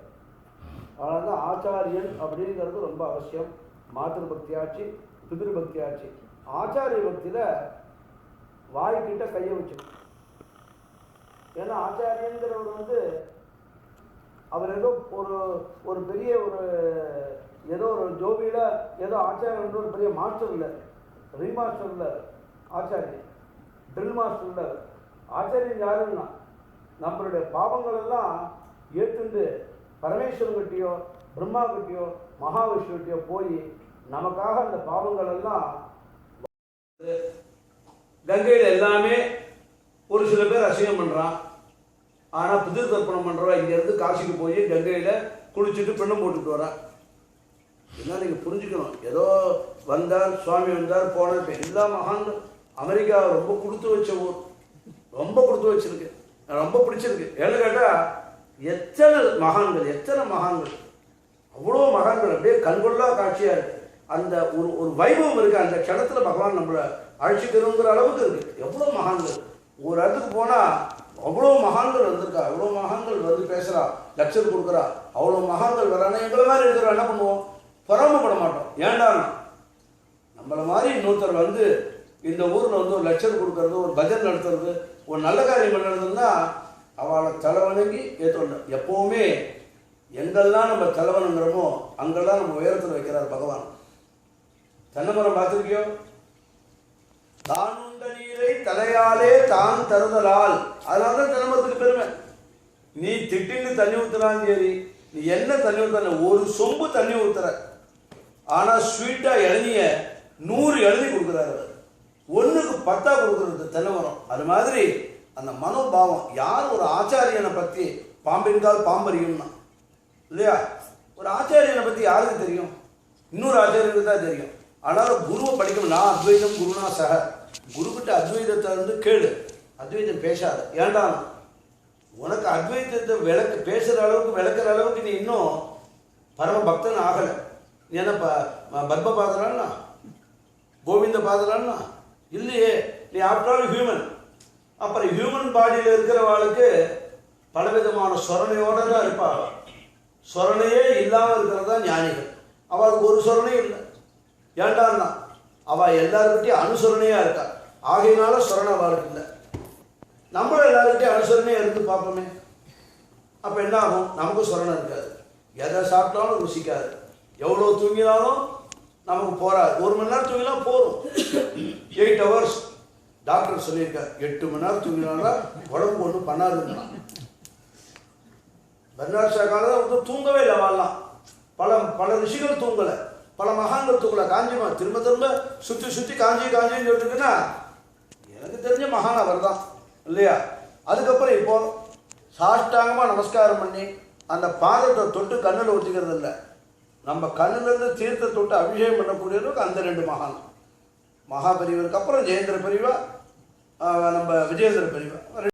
அதனால தான் ஆச்சாரியன் அப்படிங்கிறது ரொம்ப அவசியம். மாத்திரு பக்தி ஆச்சு, பிதிரு பக்தி ஆச்சு. ஆச்சாரிய பக்தியில் வாய்க்கிட்ட கையை வச்சுக்கணும். ஏன்னா ஆச்சாரியங்கிறவர் வந்து அவர் ஏதோ ஒரு பெரிய ஒரு ஏதோ ஒரு ஜோபியில் ஏதோ ஆச்சாரியன் ஒரு பெரிய மாஸ்டர் இல்லை, ரீமாஸ்டர் இல்லை, ஆச்சாரியன் ட்ரில் மாஸ்டர் இல்லை. ஆச்சாரியன் யாருன்னா நம்மளுடைய பாவங்கள் எல்லாம் ஏற்றுண்டு பரமேஸ்வரன்கிட்டயோ பிரம்மா கிட்டயோ மகாவிஷ்ணுகிட்டயோ போய் நமக்காக அந்த பாவங்கள் எல்லாம் கங்கையில் எல்லாமே ஒரு சில பேர் அசிங்கம் பண்ணுறான். ஆனால் புதிர் தர்ப்பணம் பண்ணுறோம் இங்கேருந்து காசிக்கு போய் கங்கையில் குளிச்சுட்டு பெண்ணம் போட்டுட்டு வரான். என்ன நீங்கள் புரிஞ்சுக்கணும், ஏதோ வந்தார் சுவாமி வந்தார் போனார். இப்போ எல்லா மகான்கள் அமெரிக்கா ரொம்ப கொடுத்து வச்ச ஊர், ரொம்ப கொடுத்து வச்சிருக்கு, ரொம்ப பிடிச்சிருக்கு. ஏன்னு கேட்டால் எத்தனை மகான்கள் அவ்வளோ மகான்கள் அப்படியே கண்கொள்ளா காட்சியாக இருக்குது. அந்த ஒரு வைபவம் இருக்குது. அந்த க்ஷணத்தில் பகவான் நம்மளை அழைச்சிக்கிறோங்கிற அளவுக்கு இருக்குது. எவ்வளோ மகான்கள் ஒரு இடத்துக்கு போனால் அவ்வளோ மகான்கள் வந்திருக்கா, அவ்வளோ மகான்கள் வந்து பேசுகிறா, லெக்சர் கொடுக்குறா. அவ்வளோ மகான்கள் வரானா எங்களை மாதிரி இருக்கிறோம் என்ன பண்ணுவோம், பொறாமப்பட மாட்டோம். ஏண்டான்னா நம்மளை மாதிரி இன்னொருத்தர் வந்து இந்த ஊரில் வந்து ஒரு லெக்சர் கொடுக்கறது, ஒரு பஜன் நடத்துறது, ஒரு நல்ல காரியம் பண்ணுறதுன்னா அவளை தலைவணங்கி ஏற்றணும். எப்போவுமே எங்கெல்லாம் நம்ம தலைவனுங்கிறோமோ அங்கெல்லாம் நம்ம உயரத்தில் வைக்கிறார் பகவான். தென்னை மரம் பார்த்துருக்கியோ, தான் உண்ட நீரை தலையாலே தான் தருதலால். அதனால தான் தென்னமரத்துக்கு பெருமை. நீ திட்டின்னு தண்ணி ஊற்றுறான்னு சரி, நீ என்ன தண்ணி ஊற்றுற, ஒரு சொம்பு தண்ணி ஊற்றுற, ஆனால் ஸ்வீட்டாக இளநிய 100 இளநி கொடுக்குறாரு. 1க்கு 10 கொடுக்குறது தென்னை மரம். அது மாதிரி அந்த மனோபாவம். யார் ஒரு ஆச்சாரியனை பற்றி பாம்பின்கால் பாம்பறியும்னா இல்லையா, ஒரு ஆச்சாரியனை பற்றி யாருக்கு தெரியும், இன்னொரு ஆச்சாரியனுக்கு தான் தெரியும். ஆனாலும் குருவை படிக்கணும். நான் அத்வைதம் குருனா சக, குருக்கிட்ட அத்வைதத்தை வந்து கேளு, அத்வைதம் பேசாத. ஏண்டா உனக்கு அத்வைதத்தை பேசுகிற அளவுக்கு விளக்குற அளவுக்கு நீ இன்னும் பரம பக்தன் ஆகலை. நீ என்ன பத்ம பாதலான்னா, கோவிந்த பாதலான்னா இல்லையே. நீ ஆஃப்டர் ஆல் ஹியூமன். அப்புறம் ஹியூமன் பாடியில் இருக்கிறவாளுக்கு பலவிதமான சொரணையோடு தான் இருப்பாள். சொரணையே இல்லாமல் இருக்கிறது தான் ஞானிகள். அவளுக்கு ஒரு சொரணையும் இல்லை. ஏண்டான்னா அவள் எல்லாருக்கிட்டையும் அனுசரணையாக இருக்கா. ஆகையினால சொரணை அவளுக்கு இல்லை. நம்மளும் எல்லாருக்கிட்டையும் அனுசரணையாக இருந்து பார்ப்போமே. அப்போ என்ன ஆகும், நமக்கு சொரணை இருக்காது. எதை சாப்பிட்டாலும் ருசிக்காது. எவ்வளோ தூங்கினாலும் நமக்கு போகாது. 1 மணி நேரம் தூங்கினா போதும். 8 hours டாக்டர் சொல்லியிருக்கார். 8 மணி நேரம் தூங்கினாலும் உடம்பு ஒன்றும் பண்ணாதுன்னா. பர்னாட் ஷா காலத்தில் ஒன்றும் தூங்கவே இல்லை. வாழலாம் பல ரிஷிகள் தூங்கலை, பல மகான்கள் தூங்கலை. காஞ்சிமா திரும்ப சுற்றி காஞ்சின்னு சொல்லிட்டுருக்குன்னா எனக்கு தெரிஞ்ச மகான் அவர் தான் இல்லையா. அதுக்கப்புறம் இப்போ சாஷ்டாங்கமாக நமஸ்காரம் பண்ணி அந்த பாதத்தை தொட்டு கண்ணில் ஊற்றிக்கிறது இல்லை. நம்ம கண்ணிலேருந்து தீர்த்த தொட்டு அபிஷேகம் பண்ணக்கூடியவருக்கு அந்த 2 மகான். மகாபெரிவருக்கு அப்புறம் ஜெயேந்திர பெரியவா, நம்ம விஜயேந்திர பெரியவா.